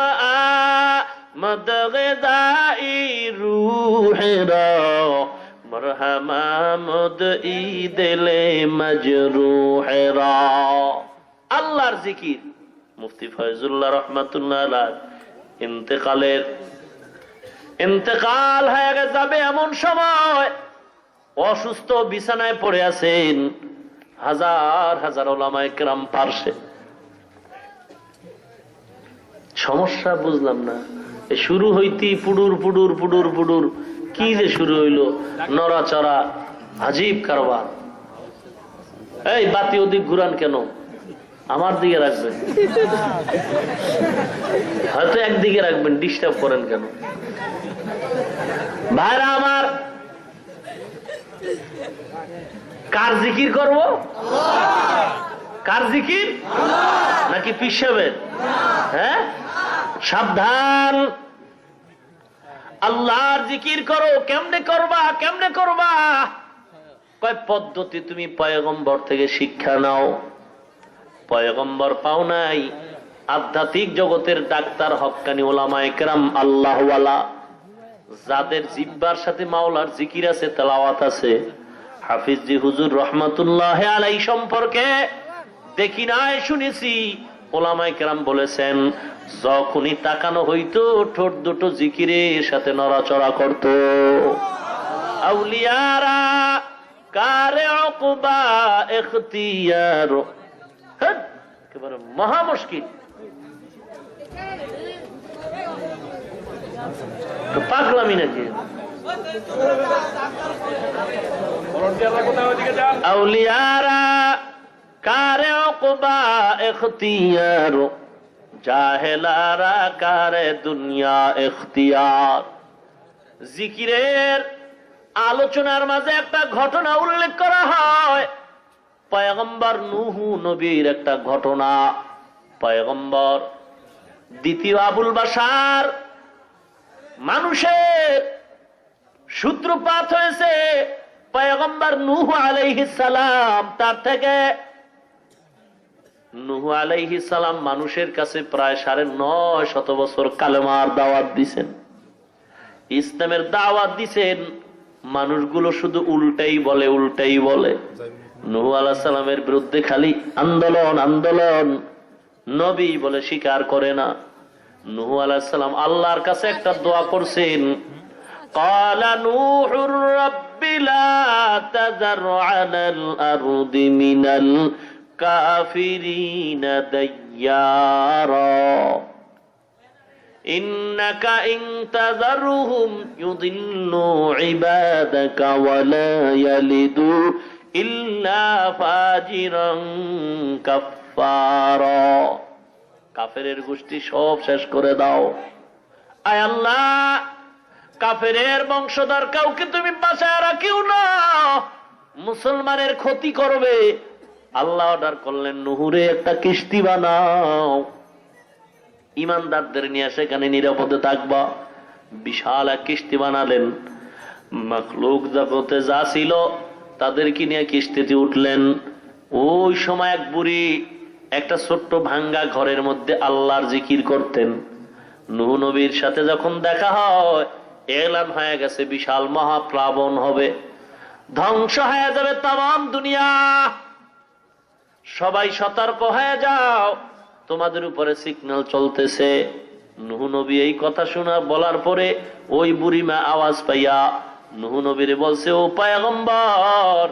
আমদ গদাই রূহেরা মরহমামদ ঈদেলে মজরুহেরা। আল্লাহর জিকির। মুফতি ফয়জুল্লাহ রহমাতুল্লাহ আলাইহি ইন্তেকাল হয়ে যাবে এমন সময়, অসুস্থ বিছানায় পড়ে আছেন, হাজার হাজার উলামায়ে কেরাম পার্শ্বে। সমস্যা বুঝলাম না, শুরু হইতেই পুডুর পুডুর পুডুর পুডুর, কি যে শুরু হইল, নড়াচড়া, আজীব কারবার। এই বাতি ওদিক ঘুরান কেন? আমার দিকে রাখবেন, হয়তো একদিকে রাখবেন, ডিস্টার্ব করেন কেন? ভাইরা আমার, কার জিকির করবো? কার জিকির? নাকি পিসাবেন? হ্যাঁ, সাবধান। আল্লাহর জিকির করো। কেমনে করবা? কেমনে করবা? কয় পদ্ধতি তুমি পয়গম্বর থেকে শিক্ষা নাও। পয়গম্বর পাও নাই, আধ্যাত্মিক জগতের ডাক্তার, হক্কানি উলামায়ে কেরাম, আল্লাহওয়ালা, যাদের জিহ্বার সাথে মাওলার জিকির আছে, তেলাওয়াত আছে। হাফিজ জি হুজুর রহমাতুল্লাহ আলাইহি সম্পর্কে দেখি নাই, শুনেছি। ওলামায়ে কেরাম বলেছেন, যখনই তাকানো হইতো ঠোঁট দুটো জিকিরের সাথে নড়াচড়া করত। আউলিয়ারা কারে উকবা ইখতিয়ার, একেবারে মহা মুশকিল। পাগলামি নাকি? আউলিয়ারা কারে উকবা ইখতিয়ার, জাহেলারা কারে দুনিয়া ইখতিয়ার। জিকিরের আলোচনার মাঝে একটা ঘটনা উল্লেখ করা হয়, পয়গম্বর নূহ নবীর একটা ঘটনা। পয়গম্বর দ্বিতীয় আবুল বাশার, মানুষের সূত্রপাত হয়েছে পয়গম্বর নূহ আলাইহিস সালাম। তার থেকে নূহ আলাইহিস সালাম মানুষের কাছে প্রায় 950 বছর কালেমার দাওয়াত দিছেন, ইসলামের দাওয়াত দিছেন। মানুষগুলো শুধু উল্টাই বলে, উল্টাই বলে। নূহ আলাইহিস সালামের বিরুদ্ধে খালি আন্দোলন আন্দোলন, নবী বলে স্বীকার করে না। নূহ আলাইহিস সালাম আল্লাহর কাছে একটা দোয়া করছেন, ক্বালা নূহুর রাব্বি লা তাযার আলাল আরদি মিনাল কাফিরিনা দাইয়ারা ইন্নাকা ইন তাযারহুম ইউদিল্লু ইবাদাকা ওয়া লা ইয়ালিদু ইল্লা ফাজিরান কাফফারা। কাফেরের গোষ্ঠী সব শেষ করে দাও। আয় আল্লাহ, কাফেরের বংশধর কাউকে তুমি বাঁচায় রাখিও না, মুসলমানের ক্ষতি করবে। আল্লাহ অর্ডার করলেন, নূহুরে একটা কিস্তি বানাও। ইমানদারদের নিয়ে সেখানে নিরাপদে থাকবা। বিশাল এক কিস্তি বানালেন, মাখলুক জগতে যা ছিল তাদেরকে নিয়ে কিস্তিতে উঠলেন। ওই সময় এক বুড়ি একটা ছোট্ট ভাঙ্গা ঘরের মধ্যে আল্লাহর জিকির করতেন। নূহ নবীর সাথে যখন দেখা হয়, এলান হয়ে গেছে বিশাল মহাপ্লাবন হবে, ধ্বংস হয়ে যাবে তাম দুনিয়া, সবাই সতর্ক হয়ে যাও, তোমাদের উপরে সিগন্যাল চলতেছে। নূহ নবী এই কথা শোনা বলার পরে ওই বুড়িমা আওয়াজ পাইয়া নূহ নবীরে বলছে, ও পয়গম্বর,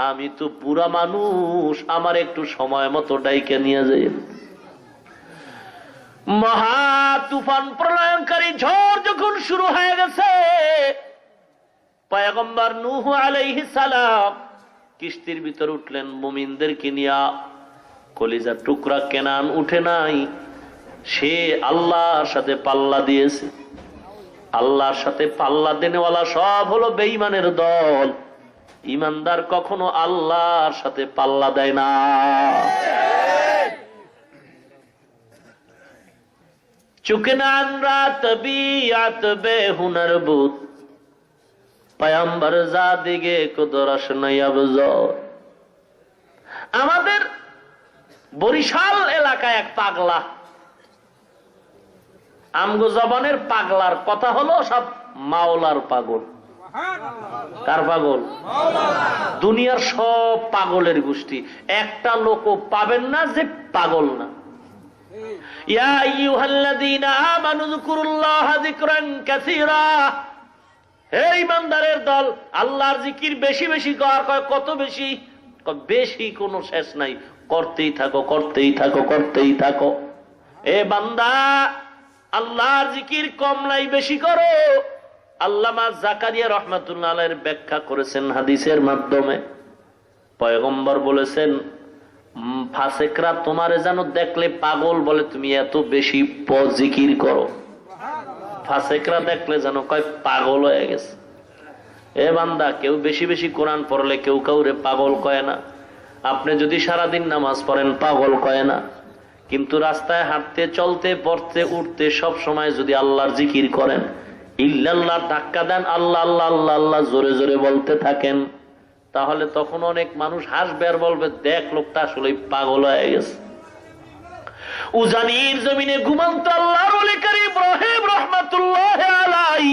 আমি তো বুড়া মানুষ, আমার একটু সময় মতো ডাইকে নিয়ে যাই। মহা তুফান প্রলয়ঙ্কারী ঝড় যখন শুরু হয়ে গেছে, পয়গম্বর নূহ আলাইহিস সালাম কিস্তির ভিতর উঠলেন মুমিনদেরকে নিয়া। কলিজার টুকরা কেনান উঠে নাই, সে আল্লাহর সাথে পাল্লা দিয়েছে। আল্লাহর সাথে পাল্লা দেনেওয়ালা সব হলো বেঈমানের দল। ইমানদার কখনো আল্লাহর সাথে পাল্লা দেয় না। চুকনান রাত বিয়াত বেহুনার বুত পয়ম্বর জাদিগে কুদরশ নয়াবজ। আমাদের বরিশাল এলাকায় এক পাগলা, আমগো জবানের পাগলার কথা হলো সব মাওলার পাগল। কার পাগল? দুনিয়ার সব পাগলের গোষ্ঠী, একটা লোকও পাবেন না যে পাগল না। ইয়া আইয়ুহাল্লাযীনা আমানু যিকুরুল্লাহা যিকরান কাসীরা, হে ঈমানদারের দল, আল্লাহর জিকির বেশি বেশি কর। কত বেশি? বেশি কোনো শেষ নাই, করতেই থাকো, করতেই থাকো, করতেই থাকো। এ বান্দা, আল্লাহর জিকির কম নাই, বেশি করো। আল্লামা জাকারিয়া রাহমাতুল্লাহ আলাইহির ব্যাখ্যা করেছেন হাদিসের মাধ্যমে। পয়গম্বর বলেছেন, ফাসেকরা তোমারে যেন দেখলে পাগল বলে তুমি এত বেশি জিকির করো। ফাসেকরা দেখলে যেন কয় পাগল হয়ে গেছে। এ বান্দা, কেউ বেশি বেশি কোরআন পড়লে কেউ কাউরে পাগল কয় না। আপনি যদি সারাদিন নামাজ পড়েন পাগল কয় না, কিন্তু রাস্তায় হাঁটতে, চলতে, পড়তে, উঠতে সব সময় যদি আল্লাহর জিকির করেন, ইল্লাল্লাহ ধাক্কা দেন, আল্লাহ আল্লাহ আল্লাহ আল্লাহ জোরে জোরে বলতে থাকেন, তাহলে তখন অনেক মানুষ হাসবে আর বলবে, দেখ লোকটা আসলে পাগল হয়ে গেছে। উজানির জমিনে ঘুমন্ত আল্লাহর ওলি কারীম ইব্রাহিম রাহমাতুল্লাহ আলাইহি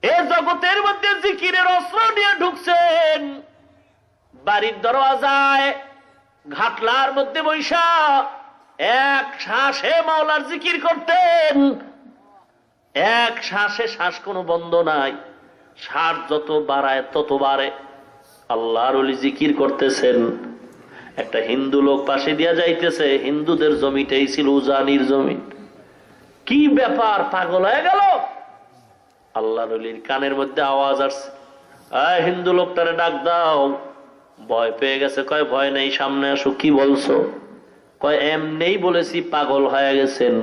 এই জগতের মধ্যে জিকিরের অস্ত্র নিয়ে ঢুকছেন। বাড়ির দরওয়াজায় ঘাটলার মধ্যে বৈশা এক শ্বাসে মাওলার জিকির করতেন। এক শ্বাসে, শ্বাস কোনো বন্ধ নাই, শ্বাস যত বাড়ায় তত বাড়ে। আল্লাহর ওলি জিকির করতেছেন। একটা হিন্দু লোক পাশে দিয়া যাইতেছে, হিন্দুদের জমিটাই ছিল উজানির জমি। কি ব্যাপার, পাগল হয়ে গেল? আল্লাহর ওলির কানের মধ্যে আওয়াজ আসছে, আয় হিন্দু লোকটারে ডাক দাও। ভয় পেয়ে গেছে, কয় ভয় নেই, সামনে আসো। কি বলছো? কয় এমনেই বলেছি পাগল হয়ে গেছেন।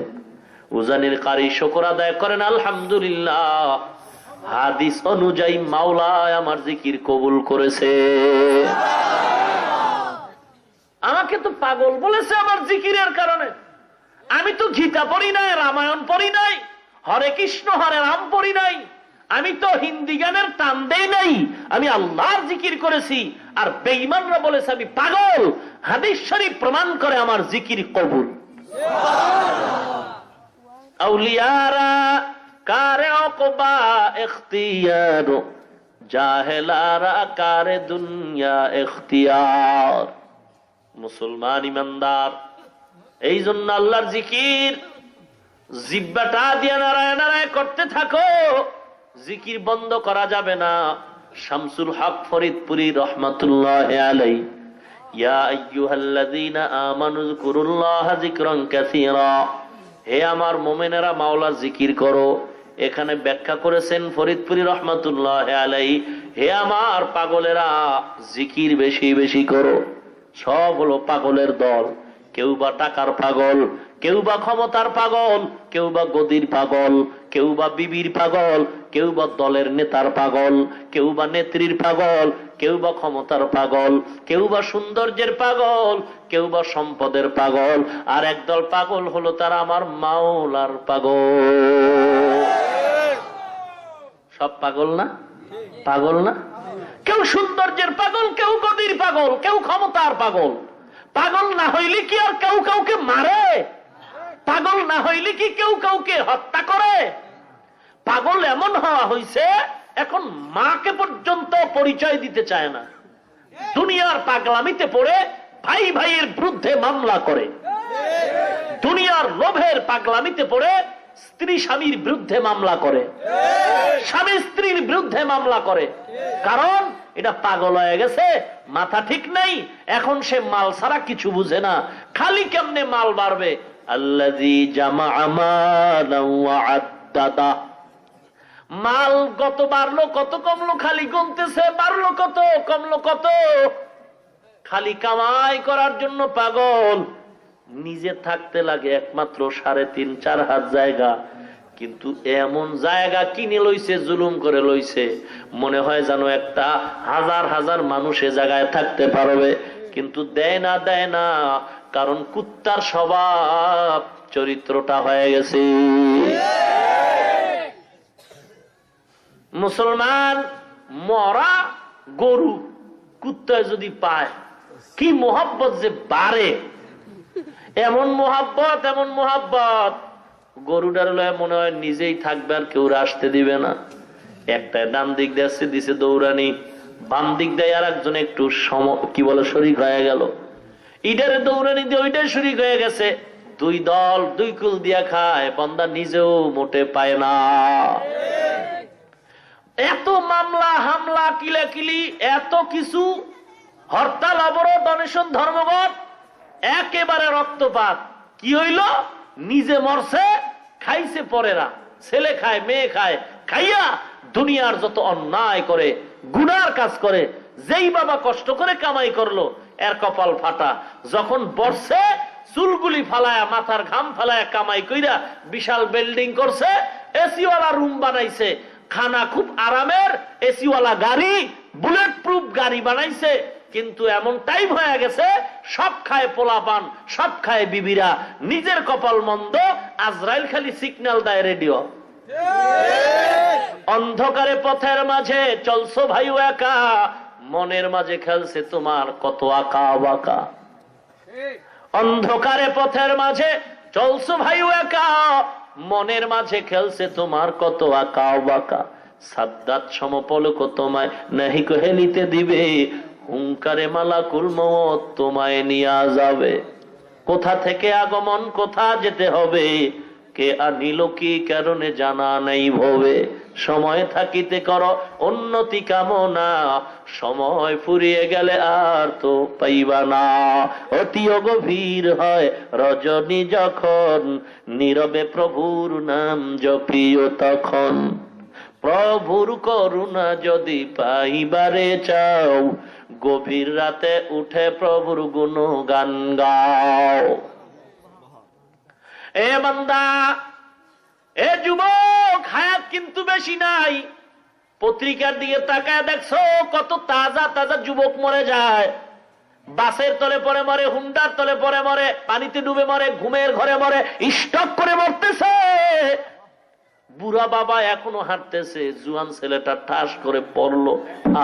উজানির কারি শুকর আদায় করেন, আলহামদুলিল্লাহ, হাদিস অনুযায়ী মাওলা আমার জিকির কবুল করেছে। আমাকে তো পাগল বলেছে আমার জিকিরের কারণে। আমি তো গীতা পড়ি নাই, রামায়ণ পড়ি নাই, হরে কৃষ্ণ হরে রাম পড়ি নাই, আমি তো হিন্দি গানের টান দেই নাই, আমি আল্লাহর জিকির করেছি। আর বেঈমানরা বলেছে আমি পাগল। হাদিস শরীফ প্রমাণ করে আমার জিকির কবুল। আউলিয়ারা কারে ওকবা ইখতিয়ার, জাহেলারা কারে দুনিয়া ইখতিয়ার। মুসলমান ইমানদার, এই জন্য আল্লাহর জিকির জিহ্বাটা দিয়ে নারায় নারায় করতে থাকো, জিকির বন্ধ করা যাবে না। শামসুল হক ফরিদপুরি রহমাতুল্লাহ আলাইহি, ইয়া আইয়ুহাল্লাযীনা আমানু যিকুরুল্লাহা যিকরান কাসীরা, হে আমার মুমিনেরা মাওলার জিকির করো। এখানে ব্যাখ্যা করেছেন ফরিদপুরি রহমাতুল্লাহ আলাইহি, হে আমার পাগলেরা জিকির বেশি বেশি করো। সব হলো পাগলের দল। কেউ বা টাকার পাগল, কেউ বা ক্ষমতার পাগল, কেউ বা গদির পাগল, কেউ বা বিবির পাগল, কেউ বা দলের নেতার পাগল, কেউ বা নেত্রীর পাগল, কেউ বা ক্ষমতার পাগল, কেউ বা সৌন্দর্যের পাগল, কেউ বা সম্পদের পাগল, আর একদল পাগল হলো তারা আমার মাওলার পাগল। সব পাগল না? পাগল না? কেউ সৌন্দর্যের পাগল, কেউ গদির পাগল, কেউ ক্ষমতার পাগল। পাগল না হইলে কি আর কেউ কাউকে মারে? পাগল না হইলে কি কেউ কাউকে হত্যা করে? পাগল এমন হওয়া হইছে এখন মাকে পর্যন্ত পরিচয় দিতে চায় না। দুনিয়ার পাগলামিতে পড়ে ভাই ভাইয়ের বিরুদ্ধে মামলা করে, দুনিয়ার লোভের পাগলামিতে পড়ে স্ত্রী স্বামীর বিরুদ্ধে মামলা করে, স্বামী স্ত্রীর বিরুদ্ধে মামলা করে। কারণ এটা পাগল হয়ে গেছে, মাথা ঠিক নেই। এখন সে মাল ছাড়া কিছু বুঝে না, খালি কেমনে মাল বাড়বে। আল্লাযী জামাআ মালান ওয়া আদ্দাদা, মাল কত বাড়লো কত কমলো খালি গুনতেছে, বাড়লো কত কমলো কত, খালি কামাই করার জন্য পাগল। নিজে থাকতে লাগে একমাত্র 3.5-4 হাত জায়গা, কিন্তু এমন জায়গা কিনে লইছে, জুলুম করে লইছে, মনে হয় যেন একটা হাজার হাজার মানুষ এ জায়গায় থাকতে পারবে, কিন্তু দেয় না, দেয় না। কারণ কুত্তার স্বভাব, চরিত্রটা হয়ে গেছে। মুসলমান মরা গরু কুত্তায় যদি পায়, কি মোহাব্বত যে বাড়ে, এমন মোহাব্বত, এমন মোহাব্বত। গরুটার লয় মনে হয় নিজেই থাকবে, আর কেউ আসতে দিবে না। একটা ডান দিক দিয়ে দিছে দৌড়ানি, বাম দিক দিয়ে আর একজন একটু কি বলে শরিক হয়ে গেল, ইটারে দৌড়ানি দিয়ে ওইটাই শরিক হয়ে গেছে। দুই দল দুই কুল দিয়া খায়, বান্দা নিজেও মোটে পায় না। এত মামলা হামলা কিলাকিলি, এত কিছু, হরতাল অবরোধ অনশন ধর্মঘট, একেবারে রক্তপাত। কি হইল? নিজে মরছে, খাইছে পরেরা, ছেলে খায় মেয়ে খায়, খাইয়া দুনিয়ার যত অন্যায় করে, গুনার কাজ করে। যেই বাবা কষ্ট করে কামাই করলো, এর কপাল ফাটা। যখন বর্ষে চুলগুলি ফালায়া, মাথার ঘাম ফালায়া কামাই কইরা বিশাল বিল্ডিং করছে, এসিওয়ালা রুম বানাইছে, খানা খুব আরামের, এসিওয়ালা গাড়ি, বুলেট প্রুফ গাড়ি বানাইছে, কিন্তু এমন টাইম হয়ে গেছে সব খায় পোলাপান, সব খায় বিবিরা, নিজের কপাল মন্দ। আজরাইল খালি সিগন্যাল দেয় রেডিও। অন্ধকারে পথের মাঝে চলছো ভাইও একা, মনের মাঝে খেলছে তোমার কত আঁকা বাঁকা। অন্ধকারে পথের মাঝে চলছো ভাইও একা, মনের মাঝে খেলছে তোমার কত আঁকা বাঁকা। সাদ্দাত সমপলক তোমায় নাহি হেলিতে দিবে, হুঙ্কারে মালাকুল মওত তোমায় নিয়ে যাবে। কোথা থেকে আগমন, কোথা যেতে হবে, কে আনিল কি কারণে জানা নাই ভবে। সময় থাকিতে করো উন্নতি কামনা, সময় ফুরিয়ে গেলে আর তো পাইবা না। অতি গভীর হয় রজনী যখন, নীরবে প্রভুর নাম জপিও তখন। প্রভুর করুণা যদি পাইবারে চাও, গভীর রাতে উঠে প্রভুর গুণগান গাও। এ বান্দা, এ যুবক, হায়াত কিন্তু বেশি নাই। পত্রিকার দিকে তাকায় দেখছো কত তাজা তাজা যুবক মরে যায়। বাসের তলে পরে মরে, হুন্ডার তলে পরে মরে, পানিতে ডুবে মরে, ঘুমের ঘরে মরে, স্টক করে মরতেছে। বুড়া বাবা এখনো হাঁটতেছে, জুয়ান ছেলেটা ঠাস করে পড়লো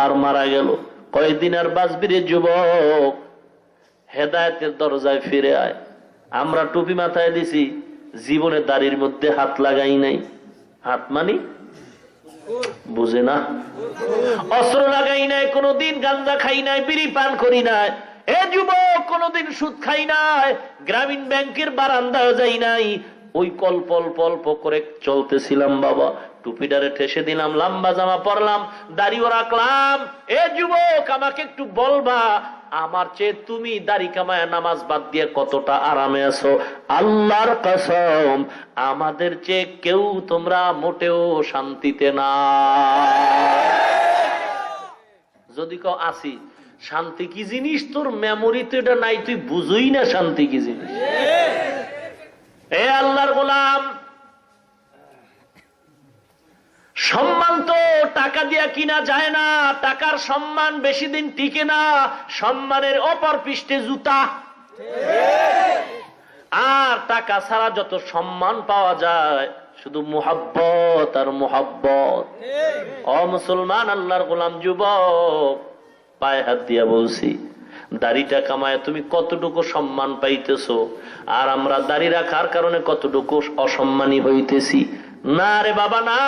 আর মারা গেল। কয়েকদিন আর বাঁচবি রে যুবক, হেদায়েতের দরজায় ফিরে আয়। আমরা টুপি মাথায় দিছি, জীবনে দাড়ির মধ্যে হাত লাগাই নাই। হাত মানি বুঝে না, অস্ত্র লাগাই নাই, কোনদিন গাঞ্জা খাই নাই, বিড়ি পান করি নাই। এ যুবক, কোনদিন সুদ খাই নাই, গ্রামীণ ব্যাংকের বারান্দায় যাই নাই। ওই কল্প অল্প করে চলতেছিলাম বাবা। টুপিটারে ঠেসে দিলাম, লম্বা জামা পরলাম, দাড়িও রাখলাম। এ যুবক, আমাকে একটু বলবা, আমার চেয়ে তুমি দাড়ি কামায় নামাজ বাদ দিয়ে কতটা আরামে আছো? আল্লাহর কসম, আমাদের চেয়ে কেউ তোমরা মোটেও শান্তিতে না। যদি কেউ আসি, শান্তি কি জিনিস তোর মেমোরিতে এটা নাই, তুই বুঝুই না শান্তি কি জিনিস। এ আল্লাহর গোলাম, সম্মান টাকা দিয়া কিনা যায় না, টাকার সম্মান বেশি দিন টিকে না, সম্মানের অপর পৃষ্ঠে জুতা। আর টাকা ছাড়া যত সম্মান পাওয়া যায় শুধু মুহাব্বত আর মুহাব্বত। ও মুসলমান, আল্লাহর গোলাম যুবক, পায়ে হাত দিয়া বলছি, দাড়িটা কামায় তুমি কতটুকু সম্মান পাইতেছো, আর আমরা দাড়ি রাখার কারণে কতটুকু অসম্মানী হইতেছি। না রে বাবা না,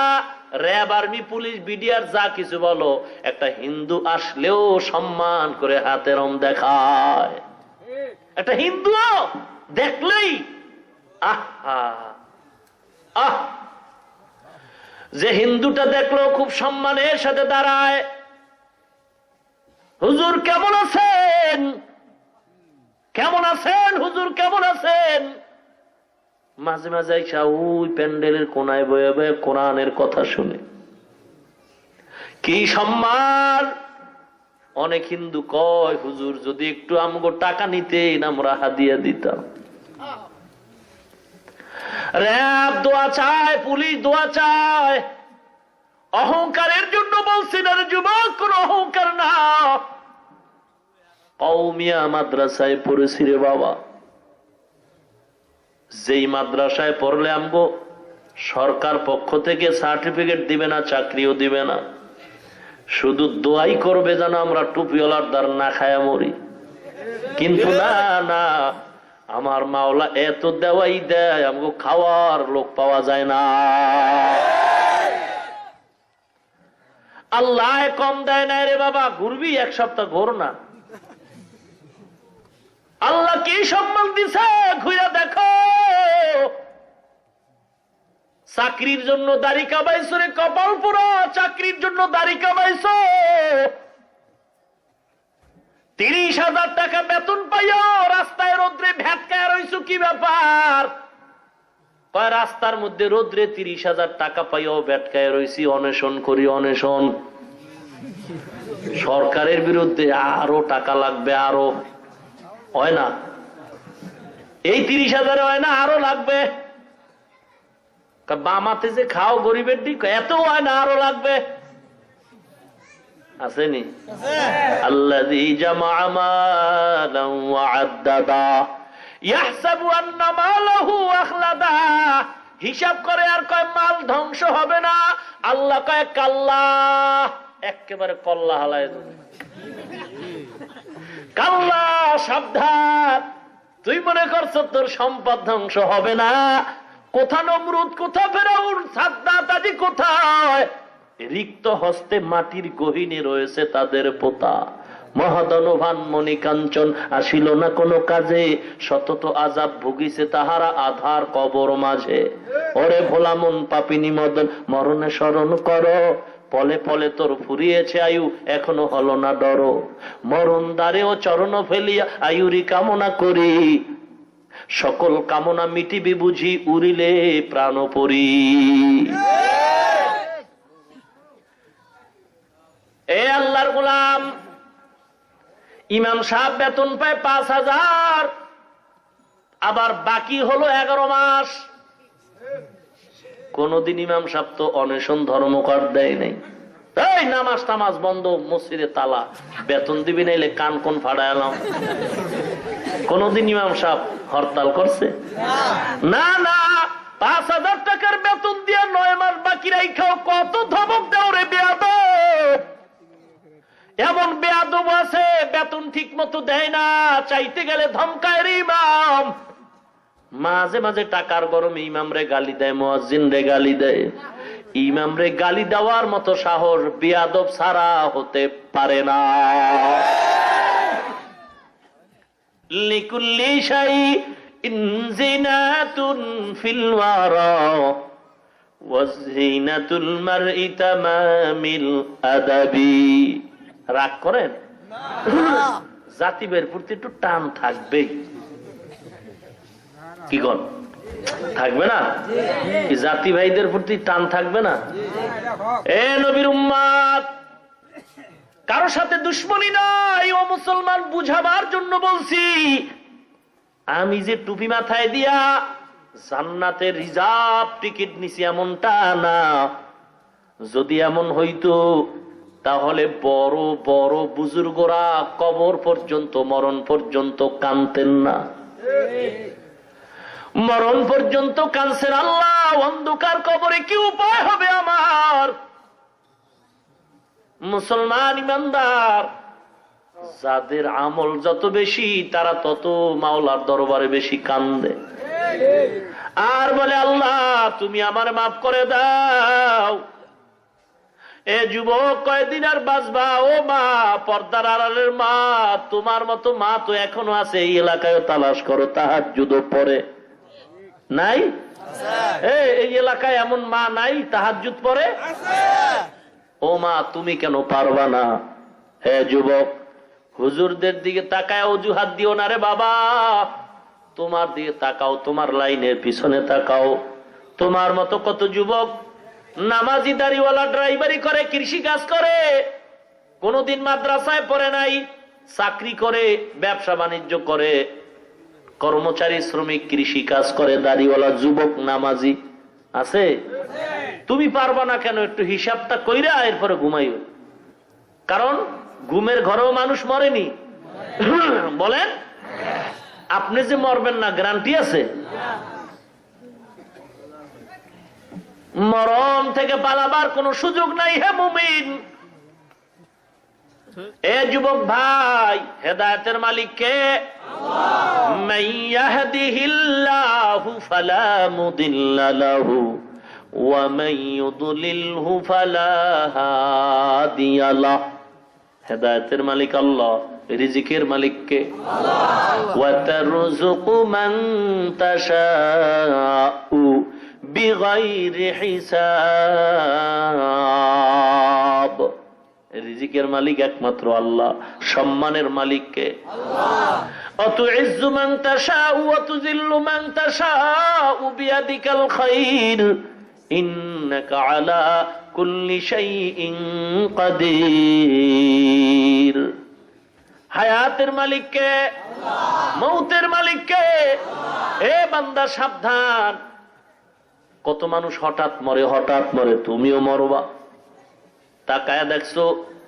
র্যাব, আর্মি, পুলিশ, বিডিআর যা কিছু বলো, একটা হিন্দু আসলেও সম্মান করে হাতের দেখায়। একটা হিন্দু দেখলেই আহা আহ, যে হিন্দুটা দেখলো খুব সম্মানের সাথে দাঁড়ায়, হুজুর কেমন আছেন, কেমন আছেন হুজুর, কেমন আছেন। মাঝে মাঝে আইসা ওই প্যান্ডেলের কোনায় বয়ে বয়ে কোরআনের কথা শুনে। কি সম্মান। অনেক হিন্দু কয়, হুজুর যদি একটু আমগো টাকা নিতেন আমরা হাদিয়া দিতাম। র‍্যাব দোয়া চায়, পুলিশ দোয়া চায়। অহংকারের জন্য বলছি না রে যুবক, কোন অহংকার না। কওমিয়া মাদ্রাসায় পড়েছি রে বাবা, যেই মাদ্রাসায় পড়লে আমগো সরকার পক্ষ থেকে সার্টিফিকেট দিবে না, চাকরিও দিবে না, শুধু দোয়াই করবে যেন আমরা টুপিওয়ালার দ্বার না খায়া মরি। কিন্তু না না, আমার মাওলা এত দেওয়াই দেয়, আমগো খাওয়ার লোক পাওয়া যায় না। আল্লাহ কম দেয় না রে বাবা, ঘুরবি এক সপ্তাহ ঘোর না। আল্লাহ কি সম্মান দিছে ঘুরে দেখো। চাকরির জন্য দাড়ি কামাইছো রে কপাল পুরো, চাকরির জন্য দাড়ি কামাইছো। 30,000 টাকা বেতন পাইও, রাস্তায় রোদ্রে ভ্যাটকায় রইছো, কি ব্যাপার? কয় রাস্তার মধ্যে রোদ্রে 30,000 টাকা পাইও ভ্যাটকায় রইছি, অনশন করি, অনশন। সরকারের বিরুদ্ধে আরো টাকা লাগবে, আরো হয় না, এই 30,000 হয় না, আরো লাগবে। বামাতে যে খাও গরিবের দিক, এত হয় না, আরো লাগবে। আসেনি? আল্লাযী জামা মালান ওয়া আদ্দাদা ইয়াহসাবু আন্না মালাহু আখলাদা। হিসাব করে আর কয় মাল ধ্বংস হবে না। আল্লাহ কয় কাল্লা, একেবারে কল্লা হালায় দেবে। কাল্লা, সাবধান, তুই মনে করছো তোর সম্পদ ধ্বংস হবে না? কোথা নমরুদ, কোথা ফেরাউন, সাদ্দাত আদি কোথায়? রিক্ত হস্তে মাটির গহীনে রয়েছে তাদের পোতা। মহাধনবান মণিকাঞ্চন আসিল না কোনো কাজে, শতত আযাব ভুগিছে তাহারা আধার কবর মাঝে। ওরে ভোলা মন পাপিনী মদন, মরণে স্মরণ করো, পলে পলে তোর ফুরিয়েছে আয়ু, এখনো হলো না ডর। মরণ দ্বারে ও চরণ ফেলিয়া আয়ুরি কামনা করি, সকল কামনা মিটিবি বুঝি উড়িলে প্রাণ পরি। এ আল্লাহর গোলাম, ইমাম সাহেব বেতন পায় 5,000, আবার বাকি হলো 11 মাস। কোনদিন ইমাম সাহেব তো অনশন ধর্মঘট দেয় নাই। এই নামাজ টামাজ বন্ধ, মসজিদে তালা, বেতন দিবি নাইলে কান কোন ফাড়ায় এলাম। কোনদিন ইমাম সাহেব হরতাল করছে? না না, 5,000 টাকার বেতন দিয়ে 9 মাস বাকি রাইখাও, কত ধমক দাও রে বেয়াদব। এমন বেয়াদব আছে বেতন ঠিক মতো দেয় না, চাইতে গেলে ধমকায় রে ইমাম। মাঝে মাঝে টাকার গরমে ইমাম রে গালি দেয়, মুয়াজ্জিন রে গালি দেয়। ইমাম রে গালি দেওয়ার মতো সাহস বেয়াদব ছাড়া হতে পারে না। লিকুল্লি শাইইন জিনাতুন ফিল ওয়ারা ওয়াজিনাতুল মারই তামামিল আদাবি। রাগ করেন না, জাতিবের প্রতি একটু টান থাকবে, কি কর থাকবে না? জাতি ভাইদের প্রতি টান থাকবে না? এ নবীর উম্মত, কারো সাথে দুশ্মনী নাই ও মুসলমান, বুঝাবার জন্য বলছি। আমি যে টুপি মাথায় দিয়া জান্নাতের রিজার্ভ টিকিট নিছি এমনটা না। যদি এমন হইতো তাহলে বড় বড় বুজুর্গরা কবর পর্যন্ত, মরণ পর্যন্ত কাঁদতেন না। মরণ পর্যন্ত কাঁদছেন, আল্লাহ অন্ধকার কবরে কি উপায় হবে আমার? মুসলমান ইমানদার যাদের আমল যত বেশি তারা তত মাওলার দরবারে বেশি কান্দে আর বলে, আল্লাহ তুমি আমার মাফ করে দাও। এ যুবক কয়দিন আর বাঁচবা? ও মা, পর্দার আড়ালের মা, তোমার মতো মা তো এখনো আছে। এই এলাকায় তালাশ করো, তাহাজ্জুদ পড়ে নাই? এই এলাকায় এমন মা নাই তাহাজ্জুদ পড়ে? ও মা, তুমি কেন পারবা না? হে যুবক, হুজুরদের দিকে তাকায় অজুহাত দিও না রে বাবা। তোমার দিকে তাকাও, তোমার লাইনের পিছনে তাকাও। তোমার মতো কত যুবক নামাজি, দাড়িওয়ালা, ড্রাইভারি করে, কৃষি কাজ করে, কোনদিন মাদ্রাসায় পড়ে নাই, চাকরি করে, ব্যবসা বাণিজ্য করে, কর্মচারী, শ্রমিক, কৃষি কাজ করে, দাড়িওয়ালা যুবক নামাজি আছে। তুমি পারবা না কেন? একটু হিসাবটা কইরা এরপরে ঘুমাইও। কারণ ঘুমের ঘরেও মানুষ মরেনি। বলেন, আপনি যে মরবেন না গ্যারান্টি আছে? মরণ থেকে পালাবার কোন সুযোগ নাই। হে মুমিন, এ যুবক ভাই, হেদায়েতের মালিক কে? মান ইয়াহদিহিল্লাহু ফালা মুদিল্লা লাহু ওয়া মান ইউদ্লিলহু ফালা হাদিয়া লাহু। হেদায়েতের মালিক আল্লাহ, রিজিকের মালিক কে? ওয়া তারযুকু মান তাশাউ বিগাইরি হিসাব। রিজিকের মালিক একমাত্র আল্লাহ। সম্মানের মালিক কে? আল্লাহ। অতুইজ্জু মান তাশাউ ওয়া তুযিল্লু মান তাশাউ বিয়াদিকাল খায়র ইন্নাকা আলা কুল্লি শাইইন কাদির। হায়াতের মালিক কে? আল্লাহ। মৌতের মালিক কে? আল্লাহ। এ বান্দা সাবধান, কত মানুষ হঠাৎ মরে, তুমিও মরবা। তাকায়া দেখছো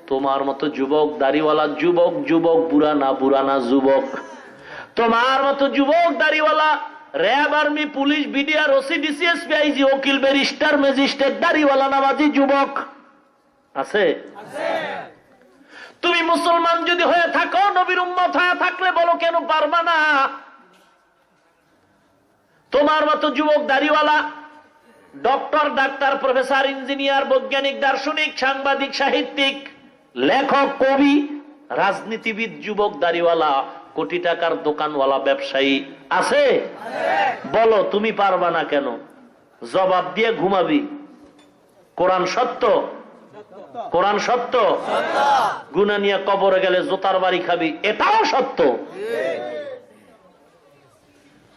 তোমার মতো যুবক, দাড়িওয়ালা যুবক, বুড়া না যুবক, তোমার মতো যুবক দাড়িওয়ালা, RAB, army, police, BDR, OC, DCS, PIG, উকিল, ব্যারিস্টার, ম্যাজিস্ট্রেট, দাড়িওয়ালা নামাজি যুবক আছে? তুমি মুসলমান যদি হয়ে থাকো, নবীর উম্মত হয়ে থাকলে বলো কেন পারবা না? তোমার মতো যুবক দাড়িওয়ালা, ডক্টর, ডাক্তার, প্রফেসর, ইঞ্জিনিয়ার, বৈজ্ঞানিক, দার্শনিক, সাংবাদিক, সাহিত্যিক, লেখক, কবি, রাজনীতিবিদ, যুবক দাড়িওয়ালা, কোটি টাকার দোকানওয়ালা, ব্যবসায়ী আছে? বলো তুমি পারবা না কেন? জবাব দিয়ে ঘুমাবি। কোরআন সত্য, কোরআন সত্য। গুনাহ নিয়ে কবরে গেলে জোতার বাড়ি খাবি, এটাও সত্য।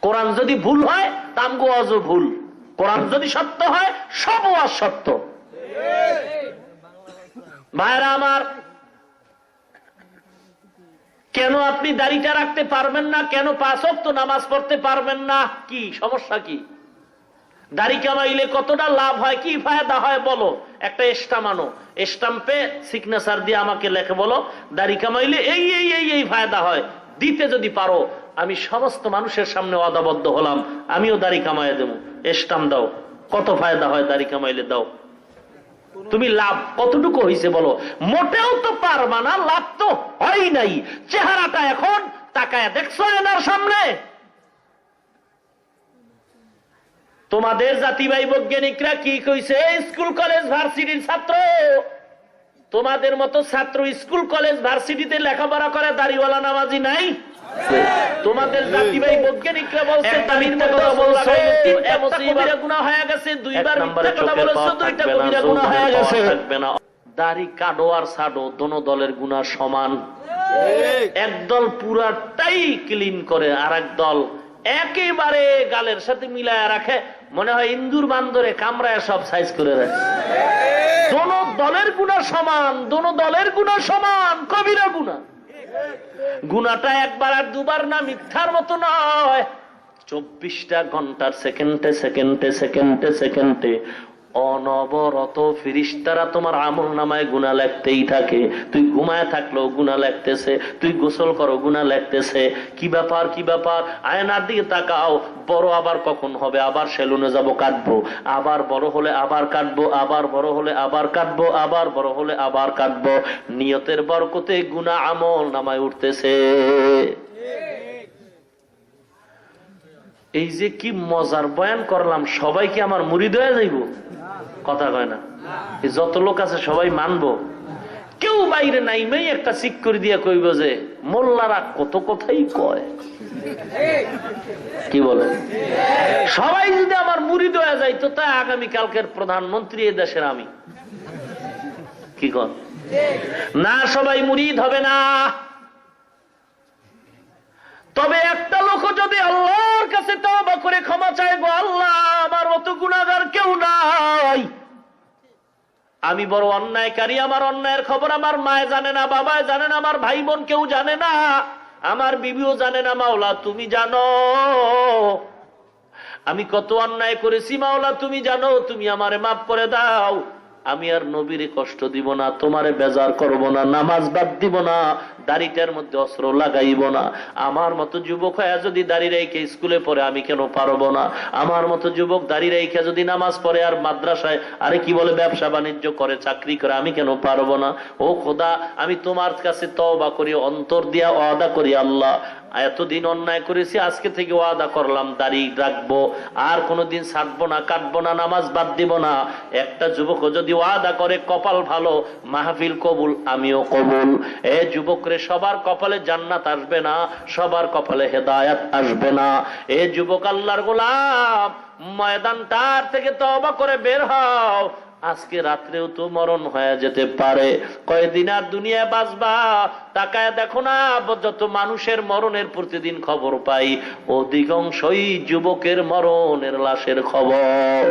কোরআন যদি ভুল হয় তামগো আজও ভুল, কোরআন যদি সত্য হয় সব ওয়াজ সত্য। ভাইরা আমার, কেন আপনি দাড়িটা রাখতে পারবেন না? কেন 5 ওয়াক্ত নামাজ পড়তে পারবেন না? কি সমস্যা? কি দাড়ি কামাইলে কতটা লাভ হয়, কি ফায়দা হয় বলো? একটা স্টাম্প আনো, স্টাম্পে সিগনেচার দিয়ে আমাকে লেখে বলো দাড়ি কামাইলে এই এই এই এই ফায়দা হয়। দিতে যদি পারো, আমি সমস্ত মানুষের সামনে ওয়াদাবদ্ধ হলাম, আমিও দাড়ি কামাইয়া দেবো। স্টাম্প দাও, কত ফায়দা হয় দাড়ি কামাইলে, দাও। তুমি লাভ কতটুকু হয়েছে বলো? মোটেও তো পারবা না, লাভ তো হয় নাই। চেহারাটা এখন তাকায় দেখছো এনার সামনে? তোমাদের জাতি ভাই বৈজ্ঞানিকরা কি কইছে? স্কুল কলেজ ভার্সিটির ছাত্র, তোমাদের মতো ছাত্র স্কুল কলেজ ভার্সিটিতে লেখাপড়া করে, দাড়িওয়ালা নামাজি নাই? তোমাদের জাতি ভাই বৈজ্ঞানিকরা বলছে দাড়ির মতো বলছে তিনটা কবিরা গুনাহ হয়ে গেছে, দুইবার মিথ্যা কথা বলেছো, দুইটা কবিরা গুনাহ হয়ে গেছে। দাড়ি কাটো আর ছাড়ো, দোনো দলের গুনাহ সমান। একদল পুরাটাই ক্লিন করে, আর এক দল একেবারে গালের সাথে মিলায় রাখে, মনে হয় ইন্দুর বান্দরে কামড়ায় সব সাইজ করে রাখে। দোনো দলের গুনাহ সমান, দোনো দলের গুনাহ সমান, কবিরা গুনাহ। গুনাহটা একবার আর দুবার না, মিথ্যার মতো নয়। 24টা ঘন্টার সেকেন্ডে সেকেন্ডে সেকেন্ডে সেকেন্ডে অনবরত ফেরেশতারা তোমার আমল নামায় গুনাহ লিখতেই থাকে। তুই ঘুমায় থাকলেও গুনাহ লিখতেছে, তুই গোসল করো গুনাহ লিখতেছে। কি ব্যাপার কি ব্যাপার? আয়নার দিকে তাকাও, বড় আবার কখন হবে? আবার সেলুনে যাব কাটবো, আবার বড় হলে আবার কাটবো, আবার বড় হলে আবার কাটবো, আবার বড় হলে আবার কাটবো। নিয়তের বরকতে গুনাহ আমল নামায় উঠতেছে। এই যে কি মজার বয়ান করলাম, সবাই কি আমার মুরিদ হয়ে যাইব? কথা কয় না। যত লোক আছে সবাই মানবো? কেউ বাইরে নাইমেই একটা চিক করে দিয়ে কইব যে মোল্লারা কত কথাই কয়। কি বলে? সবাই যদি আমার মুরিদ হয়ে যায় তো তাই আগামীকালকের প্রধানমন্ত্রী এ দেশের আমি। কি কর না? সবাই মুরিদ হবে না। তবে একটা লোক যদি আল্লাহর কাছে তওবা করে ক্ষমা চায়, গো আল্লাহ আমার মতো গুনাহগার কেউ নাই, আমি বড় অন্যায়কারী, আমার অন্যায়ের খবর আমার মায়ে জানে না, বাবায় জানে না, আমার ভাই বোন কেউ জানে না, আমার বিবিও জানে না, মাওলা তুমি জানো আমি কত অন্যায় করেছি, মাওলা তুমি জানো, তুমি আমারে মাফ করে দাও। আমি আর নবীরে কষ্ট দিব না, তোমারে বেজার করব না, নামাজ বাদ দিব না, দাড়িটার মধ্যে অস্ত্র লাগাইব না। আমার মতো যুবক হয়ে যদি দাড়ি রেখে স্কুলে পড়ে আমি কেন পারবো না? আমার মতো যুবক দাড়ি রেখে যদি নামাজ পড়ে আর মাদ্রাসায় আরে কি বলে ব্যবসা বাণিজ্য করে চাকরি করে আমি কেন পারবো না? ও খোদা, আমি তোমার কাছে তওবা করি, অন্তর দিয়া ওয়াদা করি, আল্লাহ এতদিন অন্যায় করেছি, আজকে থেকে ওয়াদা করলাম দাড়ি রাখবো, আর কোনোদিন ছাড়বো না, কাটবো না, নামাজ বাদ দিব না। একটা যুবক যদি ওয়াদা করে কপাল ভালো, মাহফিল কবুল, আমিও কবুল। এ যুবকরে সবার কপালে জান্নাত আসবে না, সবার কপালে হেদায়াত আসবে না। এ যুবক আল্লাহর গোলাম, ময়দানটার থেকে তওবা করে বের হও। আজকে রাত্রেও তো মরণ হয়ে যেতে পারে, কয়দিন আর দুনিয়ায় বাঁচবা? তাকায় দেখো না, যত মানুষের মরণের প্রতিদিন খবর পাই, অধিকাংশই যুবকের মরণের লাশের খবর।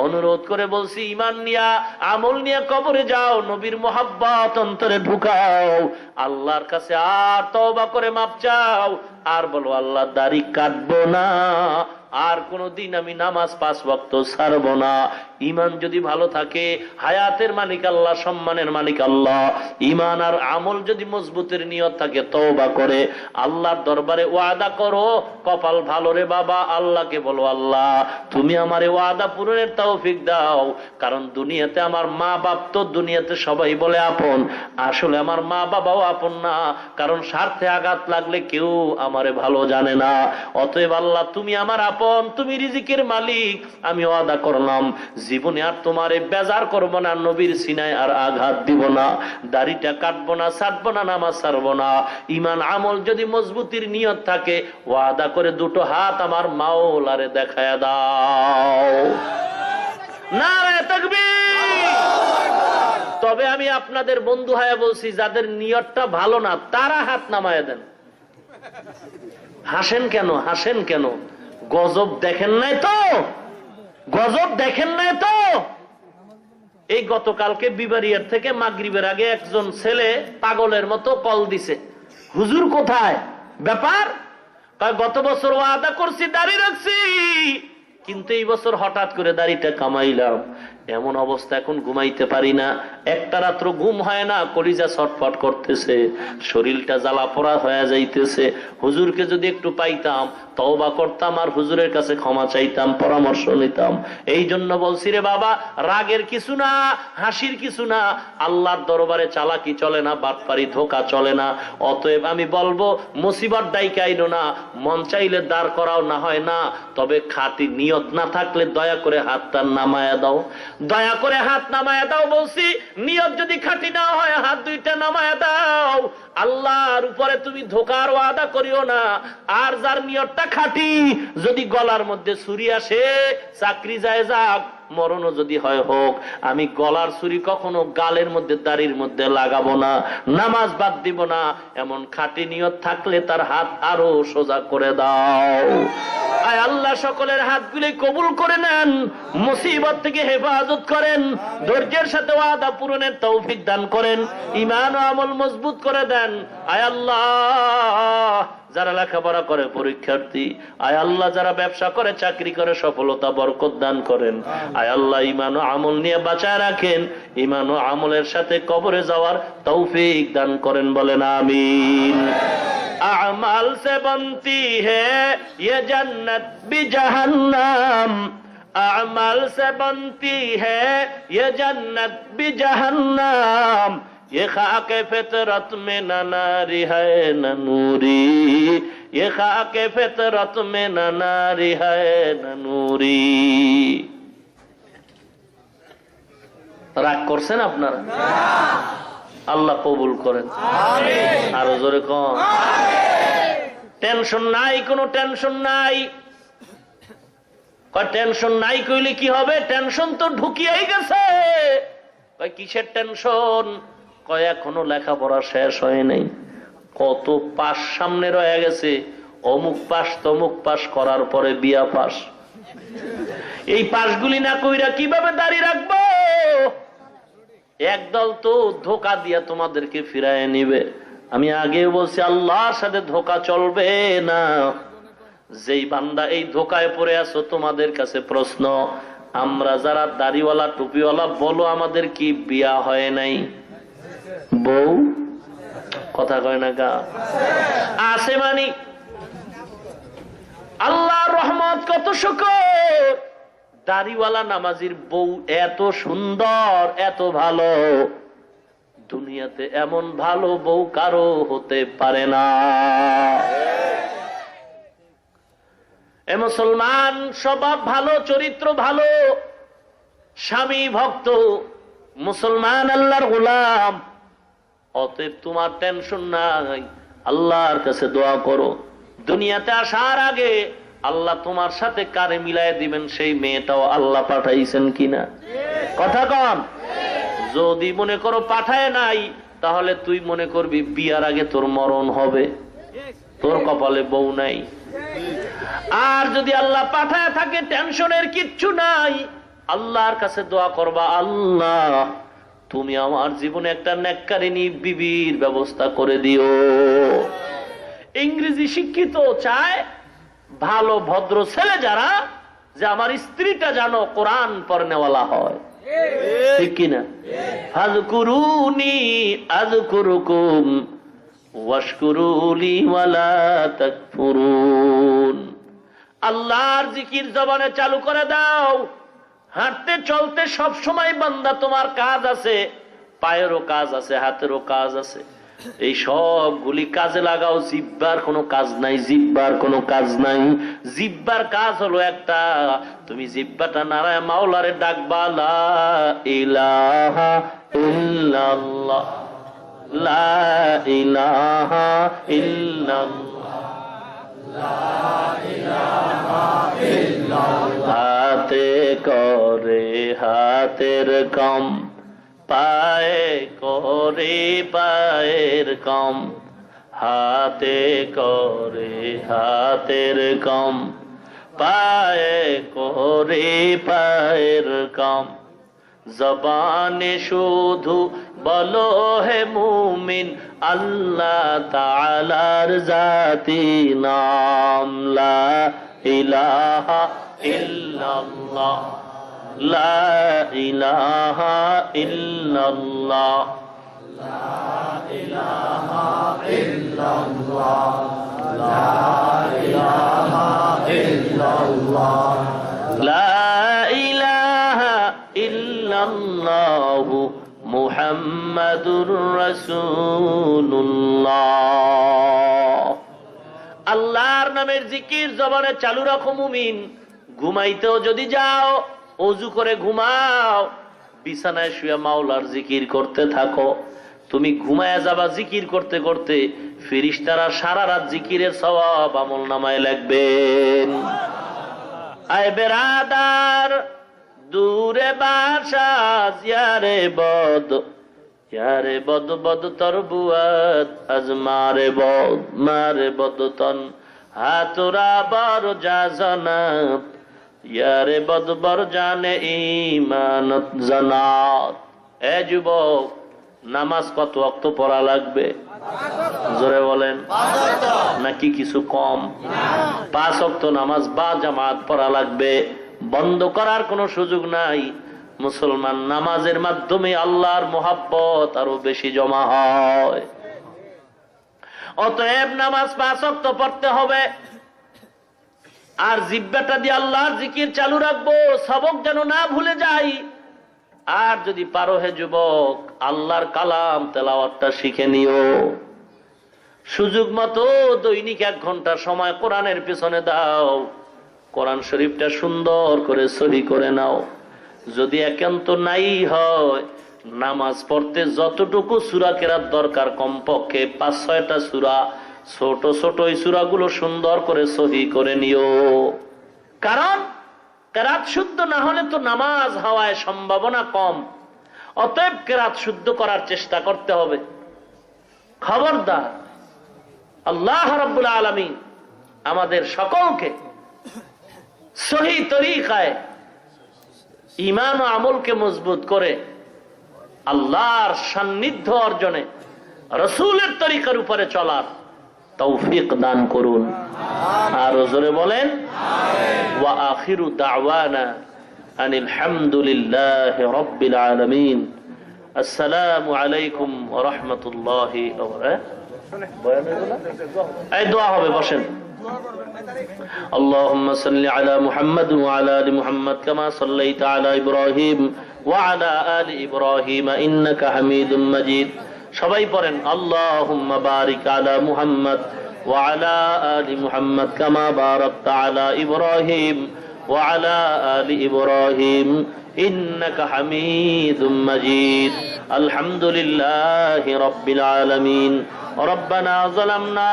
অনুরোধ করে বলছি, ঈমান নিয়া আমল নিয়ে কবরে যাও, নবীর মোহাব্বত অন্তরে ঢুকাও, আল্লাহর কাছে আর তওবা করে মাপ চাও, আর বলো আল্লাহ দাড়ি কাটবো না, আর কোনদিন আমি নামাজ 5 ওয়াক্ত ছাড়বো না। ঈমান যদি ভালো থাকে, হায়াতের মালিক আল্লাহ, সম্মানের মালিক আল্লাহ। ঈমান আর আমল যদি মজবুতের নিয়ত থাকে, তওবা করে আল্লাহর দরবারে ওয়াদা করো, কপাল ভালো রে বাবা, আল্লাহকে বলো আল্লাহ তুমি আমারে ওয়াদা পূরণের তৌফিক দাও। কারণ দুনিয়াতে আমার মা বাপ তো দুনিয়াতে সবাই বলে আপন, আসলে আমার মা বাবাও আপন না, কারণ স্বার্থে আঘাত লাগলে কেউ আমারে ভালো জানে না। অতএব আল্লাহ তুমি আমার আপন, তুমি রিজিকের মালিক, আমি ওয়াদা করলাম জীবনে আর তোমারে বেজার করবো না, নবীর সিনায় আর আঘাত দিব না, দাড়িটা কাটবো না, ছাড়বো না, নামাজ ছাড়বো না। ঈমান আমল যদি মজবুতির নিয়ত থাকে, ওয়াদা করে দুটো হাত আমার মাওলারে দেখায় দাও। নারে তাকবীর। তবে আমি আপনাদের বন্ধু হয়ে বলছি, যাদের নিয়তটা ভালো না তারা হাত নামায় দেন। হাসেন কেন? হাসেন কেন? গজব দেখেন নাই তো? গজব দেখেন নাই তো? এই গতকালকে বিবারিয়ার থেকে মাগরিবের আগে একজন ছেলে পাগলের মতো কল দিছে, হুজুর কোথায়? ব্যাপার? গত বছর ওয়াদা করছি, দাড়ি রাখছি, কিন্তু এই বছর হঠাৎ করে দাড়িটা কামাইলাম, এমন অবস্থা এখন ঘুমাইতে পারি না, একটা রাত্র ঘুম হয় না, কলিজা ছটফট করতেছে, শরীরটা জ্বালা পোড়া হয়ে যাইতেছে। হুজুরকে যদি একটু পাইতাম, তওবা করতাম আর হুজুরের কাছে ক্ষমা চাইতাম, পরামর্শ নিতাম। এই জন্য বলছি রে বাবা, রাগের কিছু না, হাসির কিছু না, আল্লাহর দরবারে চালাকি চলে না, বাটপারি ধোকা চলে না। অতএব আমি বলবো, মুসিবত ডাইকে আইনো না, মন চাইলে দাঁড় করাও না হয় না, তবে খাঁটি নিয়ত না থাকলে দয়া করে হাতটা নামায়া দাও, দয়া করে হাত নামায়া দাও। বলছি নিয়ত যদি খাঁটি না হয়, হাত দুইটা নামায়া দাও। আল্লাহর উপরে তুমি ধোকার ওয়াদা করিও না। আর যার নিয়তটা খাঁটি, যদি গলার মধ্যে ছুরি আসে, চাকরি যায় যাক, মরণও যদি হয় হোক, আমি গলার ছুরি কখনো গালের মধ্যে, দাড়ির মধ্যে লাগাবো না, নামাজ বাদ দিব না। এমন খাঁটি নিয়ত থাকলে তার হাত আরো সোজা করে দাও। আয় আল্লাহ সকলের হাতগুলি কবুল করে নেন, মুসিবত থেকে হেফাজত করেন, ধৈর্যের সাথে ওয়াদা পূরণের তৌফিক দান করেন, ঈমান ও আমল মজবুত করে দেন। আয় আল্লাহ যারা লেখাপড়া করে পরীক্ষার্থী, আয় আল্লাহ যারা ব্যবসা করে চাকরি করে সফলতা বরকত দান করেন। আয় আল্লাহ ঈমান ও আমল নিয়ে বাঁচায় রাখেন, ঈমান ও আমলের সাথে কবরে যাওয়ার তৌফিক দান করেন, বলেন আমিন। আমাল সে বনতি হ্যায় ये जन्नत भी जहन्नम, अमल से बनती है ये जन्नत भी जहन्नम, ये खाके फितरत में न नारी है न नूरी, ये खाके फितरत में न नारी है न नूरी। রাগ করছেন আপনারা? আল্লাহ কবুল করেন, আরো জোরে কম। টেনশন নাই, কোনো টেনশন নাই। টেনশন নাই কইলে কি হবে? টেনশন তো ঢুকিয়েই গেছে। কিসের টেনশন? কয় এখনো লেখাপড়া শেষ হয় নাই, কত পাস সামনে রয়ে গেছে, অমুক পাস তমুক পাস করার পরে বিয়া পাস। এই পাসগুলি না কইরা কিভাবে দাঁড়িয়ে রাখবো? একদল তো ধোকা দিয়া তোমাদেরকে ফিরায় নিবে। আমি আগেও বলছি আল্লাহর সাথে ধোকা চলবে না। যেই বান্দা এই ধোকায় পড়ে আছো, তোমাদের কাছে প্রশ্ন, আমরা যারা দাড়িওয়ালা টুপিওয়ালা, বলো আমাদের কি বিয়া হয় নাই? বউ কথা কয় না গা আছে মানি? আল্লাহর রহমত কত শুকর, দাড়িওয়ালা নামাজির বউ এত সুন্দর, এত ভালো, দুনিয়াতে এমন ভালো বউ কারো হতে পারে না। এ মুসলমান, স্বভাব ভালো, চরিত্র ভালো, স্বামী ভক্ত, মুসলমান আল্লাহর গোলাম, অতএব তোমার টেনশন নাই। আল্লাহর কাছে দোয়া করো, দুনিয়াতে আসার আগে আল্লাহ তোমার সাথে কারে মিলাই দিবেন, সেই মেয়েটাও আল্লাহ পাঠাইছেন কিনা? কথা কন। যদি মনে করো পাঠায় নাই, তাহলে তুই মনে করবি বিয়ার আগে তোর মরণ হবে, তোর কপালে বউ নাই। আর যদি আল্লাহ পাঠায় থাকে, টেনশনের কিচ্ছু নাই। আল্লাহর কাছে দোয়া করবা, আল্লাহ তুমি আমার জীবনে একটা নেককারিনী বিবির ব্যবস্থা করে দিও। ইংরেজি শিক্ষিত চায়, ভালো ভদ্র ছেলে যারা, যে আমার স্ত্রীটা যেন কোরআন পড়নেওয়ালা হয়, ঠিক কিনা? ফাযকুরুনি আযকুরুকুম ওয়াশকুরুলি ওয়ালা তাকফুরুন। আল্লাহর জিকির জবানে চালু করে দাও। হাঁটতে চলতে সব সময় বান্দা তোমার কাজ আছে, পায়েরও কাজ আছে, হাতেরও কাজ আছে, এই সবগুলি কাজে লাগাও। জিহ্বার কোনো কাজ নাই, জিহ্বার কোনো কাজ নাই। জিহ্বার কাজ হলো একটা, তুমি জিহ্বাটা নারায় মাওলারে ডাকবা, লা ইলাহা ইল্লাল্লাহ, লা ইলাহা ইল্লাল্লাহ, লা ইলাহা ইল্লাল্লাহ। হাতে করে হাতের কাম, পায়ে করে পায়ের কাম, হাতে করে হাতের কাম, পায়ে করে পায়ের কাম। জবানে শুধু বলো হে মুমিন, আল্লাহ তাআলার জাতি নাম, লা ইলাহা ইল্লাল্লাহ, লা ইলাহা ইল্লাল্লাহ, লা ইলাহা ইল্লাল্লাহ, লা ইলাহা ইল্লাল্লাহ, লা ইলাহা ইল্লাল্লাহু মুহাম্মাদুর রাসূলুল্লাহ। আল্লাহর নামের জিকির জবানে চালু রাখো মুমিন। ঘুমাইতেও যদি যাও, ওযু করে ঘুমাও, বিছানায় শুয়ে মাওলার জিকির করতে থাকো। তুমি ঘুমায়া যাবা জিকির করতে করতে, ফেরেশতারা সারা রাত জিকিরের সওয়াব আমলনামায় লিখবেন। আয় বেরাদার দূরে বাসা, ইয়ারে বদ ইয়ারে বদ বদ তরবুয়াত, আজ মারে বদ তন হাতুরা বর জাজনাত, ইয়ারে বদ বর জানে ঈমানত জানাত। এ যুবক, নামাজ কত ওয়াক্ত পড়া লাগবে? জোরে বলেন, নাকি কিছু কম? 5 ওয়াক্ত নামাজ বা জামাত পড়া লাগবে, বন্ধ করার কোনো সুযোগ নাই। মুসলমান নামাজের মাধ্যমে আল্লাহর মোহাব্বত আরো বেশি জমা হয়। অতএব নামাজ 5 ওয়াক্ত পড়তে হবে, আর জিহ্বাটা দিয়ে আল্লাহর জিকির চালু রাখবো, সবক যেন না ভুলে যাই। আর যদি পারো হে যুবক, আল্লাহর কালাম তেলাওয়াতটা শিখে নিও। সুযোগ মতো দৈনিক 1 ঘন্টা সময় কোরআনের পিছনে দাও, কোরআন শরীফটা সুন্দর করে সহি করে নাও। যদি একান্ত নাই হয়, নামাজ পড়তে যতটুকু সূরা কেরাত দরকার, কমপক্ষে 5-6টা সূরা, ছোট ছোট এই সূরাগুলো সুন্দর করে সহি করে নিও। কারণ কেরাত শুদ্ধ না হলে তো নামাজ হওয়ায় সম্ভাবনা কম। অতএব কেরাত শুদ্ধ করার চেষ্টা করতে হবে। খবরদার, আল্লাহ রাব্বুল আলামিন আমাদের সকলকে সহি তরিকায় ঈমান ও আমলকে মজবুত করে আল্লাহর সান্নিধ্য অর্জনে রাসূলের তরিকার উপরে চলার তৌফিক দান করুন। আর জোরে বলেন, ওয়া আখিরু দাওয়ানা আনিল হামদুলিল্লাহি রাব্বিল আলামিন। আসসালামু আলাইকুম ওয়া রাহমাতুল্লাহি ওয়া বারাকাতুহু। এই দোয়া হবে, বসেন। اللهم صل على محمد وعلى آل محمد كما صليت على إبراهيم وعلى آل إبراهيم إنك حميد مجيد। সবাই পড়েন, اللهم بارك على محمد وعلى آل محمد كما باركت على إبراهيم وعلى آل إبراهيم إنك حميد مجيد। الحمد لله رب العالمين। ربنا ظلمنا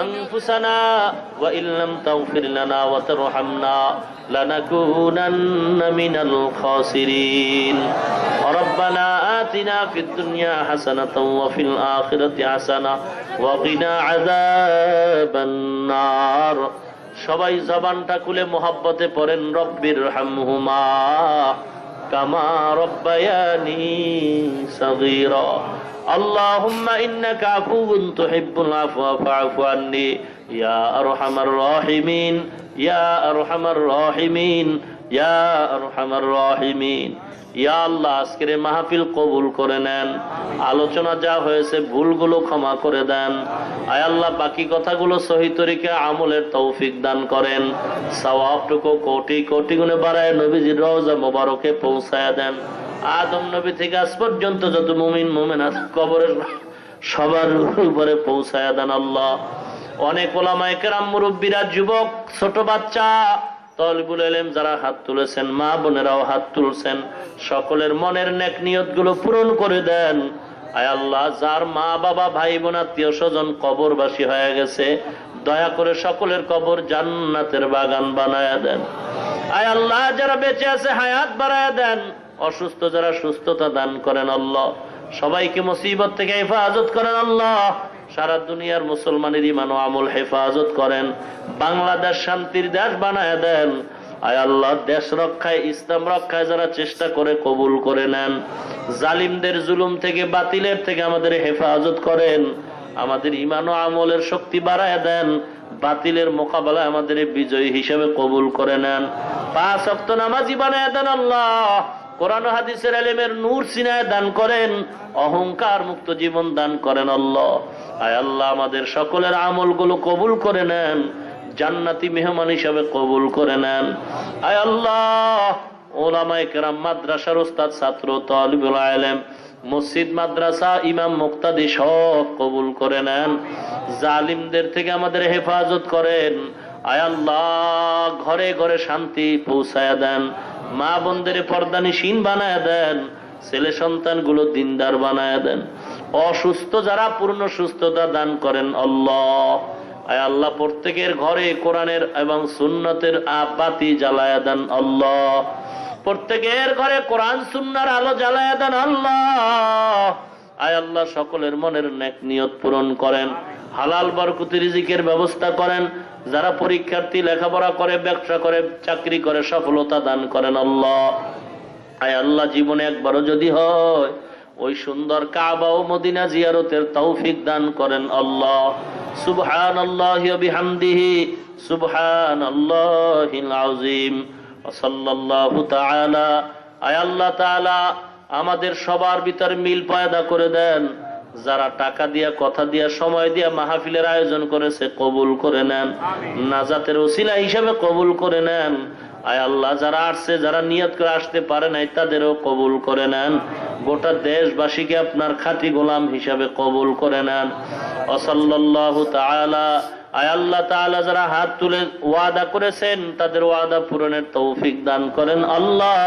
أنفسنا وإن لم تغفر لنا وترحمنا لنكونن من الخاسرين। ربنا آتنا في الدنيا حسنة وفي الآخرة حسنة وقنا عذاب النار। সবাই জবানটা খুলে মোহাব্বতে পড়েন, রব্বির হামহুমা কামা রব্বায়ানি সগীরা। اللهم إنك عفو تحب العفو فاعف عني يا أرحم الراحمين يا أرحم الراحمين يا أرحم الراحمين। ইয়া আল্লাহ, আজকের মাহফিল কবুল করে নেন। আলোচনা যা হয়েছে ভুলগুলো ক্ষমা করে দেন। আয় আল্লাহ, বাকি কথাগুলো সহি তরিকা আমলের তৌফিক দান করেন। সওয়াবটুকু কোটি কোটি গুণে বাড়ায় নবীজির রওজা মোবারকে পৌঁছায়া দেন। আদম নবী থেকে আজ পর্যন্ত যত মুমিন মুমিনাত কবরের সবার উপরে পৌঁছায়া দেন আল্লাহ। অনেক ওলামায়ে কেরাম, মুরব্বীরা, যুবক, ছোট বাচ্চা, তালিবুল ইলম যারা হাত তুলেছেন, মা বোনেরাও হাত তুলছেন, সকলের মনের নেক নিয়ত গুলো পূরণ করে দেন। আয় আল্লাহ, যার মা বাবা ভাই বোন আত্মীয় স্বজন কবরবাসী হয়ে গেছে, দয়া করে সকলের কবর জান্নাতের বাগান বানায়া দেন। আয় আল্লাহ, যারা বেঁচে আছে হায়াত বাড়ায়া দেন, অসুস্থ যারা সুস্থতা দান করেন আল্লাহ। সবাইকে মুসিবত থেকে হেফাজত করেন আল্লাহ। সারা দুনিয়ার মুসলমানের ঈমান ও আমল হেফাজত করেন। বাংলাদেশ শান্তির দেশ বানায় দেন। আয় আল্লাহ, দেশ রক্ষায়, ইসলাম রক্ষায় যারা চেষ্টা করে কবুল করে নেন। জালিমদের জুলুম থেকে, বাতিলের থেকে আমাদের হেফাজত করেন। আমাদের ঈমান ও আমলের শক্তি বাড়ায় দেন। বাতিলের মোকাবেলায় আমাদের বিজয়ী হিসেবে কবুল করে নেন। 5 ওয়াক্ত নামাজি বানায় দেন আল্লাহ। কোরআন ও হাদিসের ইলমের নূর সিনায় দান করেন। অহংকার মুক্ত জীবন দান করেন আল্লাহ। আয় আল্লাহ, আমাদের সকলের আমলগুলো কবুল করে নেন। জান্নাতি মেহমান হিসাবে কবুল করে নেন। আয় আল্লাহ, ওলামায়ে কেরাম, মাদ্রাসার ওস্তাদ, ছাত্র, তালিবুল ইলম, মসজিদ, মাদ্রাসা, ইমাম, মুক্তাদি সব কবুল করে নেন। জালিমদের থেকে আমাদের হেফাজত করেন। আয় আল্লাহ, ঘরে ঘরে শান্তি পৌঁছায়া দেন। মা বোনদের পর্দানিশীন বানায় দেন। ছেলে সন্তান গুলো দিনদার বানায় দেন। অসুস্থ যারা পূর্ণ সুস্থতা দান করেন আল্লাহ। আয় আল্লাহ, প্রত্যেকের ঘরে কোরআনের এবং সুন্নতের বাতি জ্বালায়া দেন আল্লাহ। প্রত্যেকের ঘরে কোরআন সুন্নাহর আলো জ্বালায়া দেন আল্লাহ। আয় আল্লাহ, সকলের মনের নেক নিয়ত পূরণ করেন। হালাল বরকতি রিজিকের ব্যবস্থা করেন। যারা পরীক্ষার্থী, লেখাপড়া করে, ব্যবসা করে, চাকরি করে, সফলতা দান করেন আল্লাহ। আয় আল্লাহ, জীবনে একবারও যদি হয় ওই সুন্দর কাবা ও মদিনা জিয়ারতের তৌফিক দান করেন আল্লাহ। সুবহানাল্লাহি ওয়া বিহামদিহি সুবহানাল্লাহিল আযীম। ওয়া সাল্লাল্লাহু তাআলা, আয় আল্লাহ তাআলা আমাদের সবার ভিতর মিল পয়দা করে দেন। যারা টাকা দিয়া, কথা দিয়া, সময় দিয়া মাহফিলের আয়োজন করেছে কবুল করে নেন, নাজাতের ওসিলা হিসাবে কবুল করে নেন। আয় আল্লাহ যারা আসছে, যারা নিয়ত করে আসতে পারে নাই তাদেরও কবুল করে নেন। গোটা দেশবাসীকে আপনার খাঁটি গোলাম হিসাবে কবুল করে নেন। সাল্লাল্লাহু তাআলা, আয় আল্লাহ তাআলা যারা হাত তুলে ওয়াদা করেছেন তাদের ওয়াদা পূরণের তৌফিক দান করেন আল্লাহ।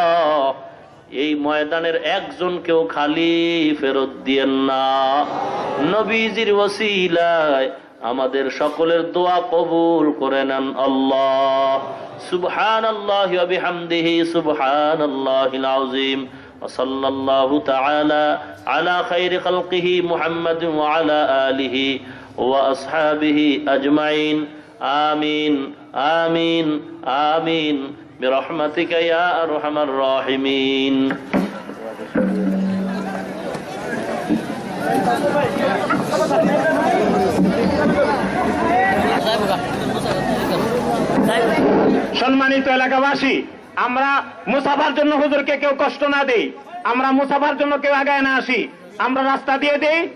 এই ময়দানের একজনকেও খালি ফেরত দিয়েন না। নবীজির ওসিলায় আমাদের সকলের দোয়া কবুল করে নেন আল্লাহ। সুবহানাল্লাহি ওয়া বিহামদিহি সুবহানাল্লাহিল আযীম। ওয়া সাল্লাল্লাহু তাআলা আলা খায়রি খালকিহি মুহাম্মাদিন ওয়া আলা আলিহি ওয়া আসহাবিহি আজমাইন। আমিন আমিন আমিন برحمتك يا أرحم الراحمين. সম্মানিত এলাকাবাসী, আমরা মুসাফার জন্য হুজুরকে কেউ কষ্ট না দেই, আমরা মুসাফার জন্য কেউ আগায় না আসি, আমরা রাস্তা দিয়ে দেই।